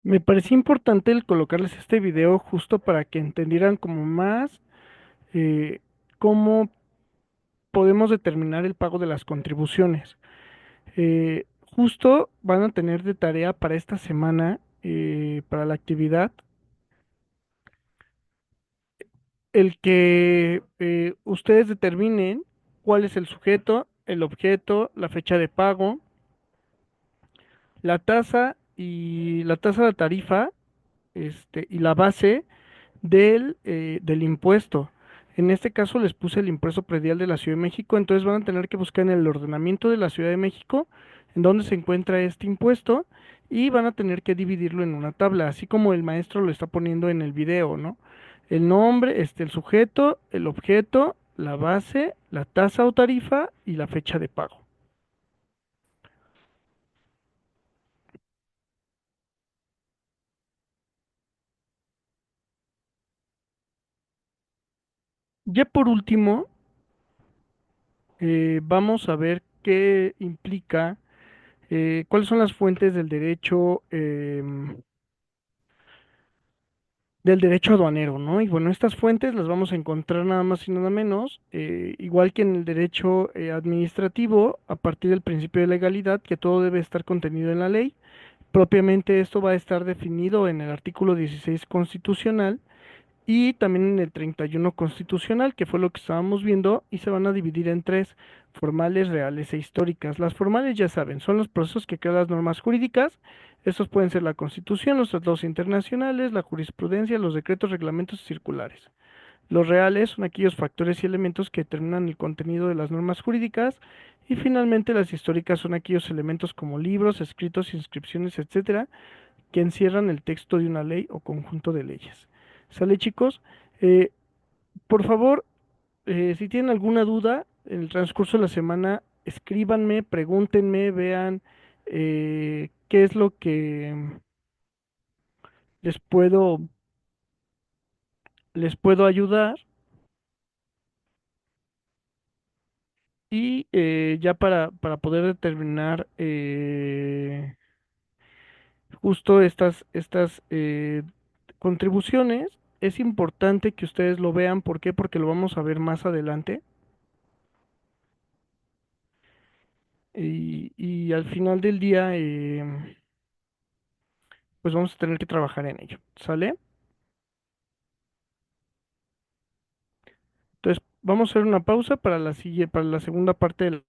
Me parecía importante el colocarles este video justo para que entendieran como más cómo podemos determinar el pago de las contribuciones. Justo van a tener de tarea para esta semana, para la actividad, el que ustedes determinen cuál es el sujeto, el objeto, la fecha de pago, la tasa y la tasa de tarifa, y la base del impuesto. En este caso les puse el impuesto predial de la Ciudad de México, entonces van a tener que buscar en el ordenamiento de la Ciudad de México en dónde se encuentra este impuesto y van a tener que dividirlo en una tabla, así como el maestro lo está poniendo en el video, ¿no? El nombre, el sujeto, el objeto, la base, la tasa o tarifa y la fecha de pago. Ya por último, vamos a ver qué implica, cuáles son las fuentes del derecho aduanero, ¿no? Y bueno, estas fuentes las vamos a encontrar nada más y nada menos, igual que en el derecho administrativo, a partir del principio de legalidad, que todo debe estar contenido en la ley. Propiamente esto va a estar definido en el artículo 16 constitucional y también en el 31 constitucional, que fue lo que estábamos viendo, y se van a dividir en tres: formales, reales e históricas. Las formales, ya saben, son los procesos que crean las normas jurídicas. Estos pueden ser la Constitución, los tratados internacionales, la jurisprudencia, los decretos, reglamentos y circulares. Los reales son aquellos factores y elementos que determinan el contenido de las normas jurídicas. Y finalmente las históricas son aquellos elementos como libros, escritos, inscripciones, etcétera, que encierran el texto de una ley o conjunto de leyes. ¿Sale, chicos? Eh, por favor, si tienen alguna duda en el transcurso de la semana, escríbanme, pregúntenme, vean qué es lo que les puedo, les puedo ayudar. Y ya para poder determinar justo estas contribuciones, es importante que ustedes lo vean. ¿Por qué? Porque lo vamos a ver más adelante. Y al final del día, pues vamos a tener que trabajar en ello. ¿Sale? Entonces, vamos a hacer una pausa para la segunda parte de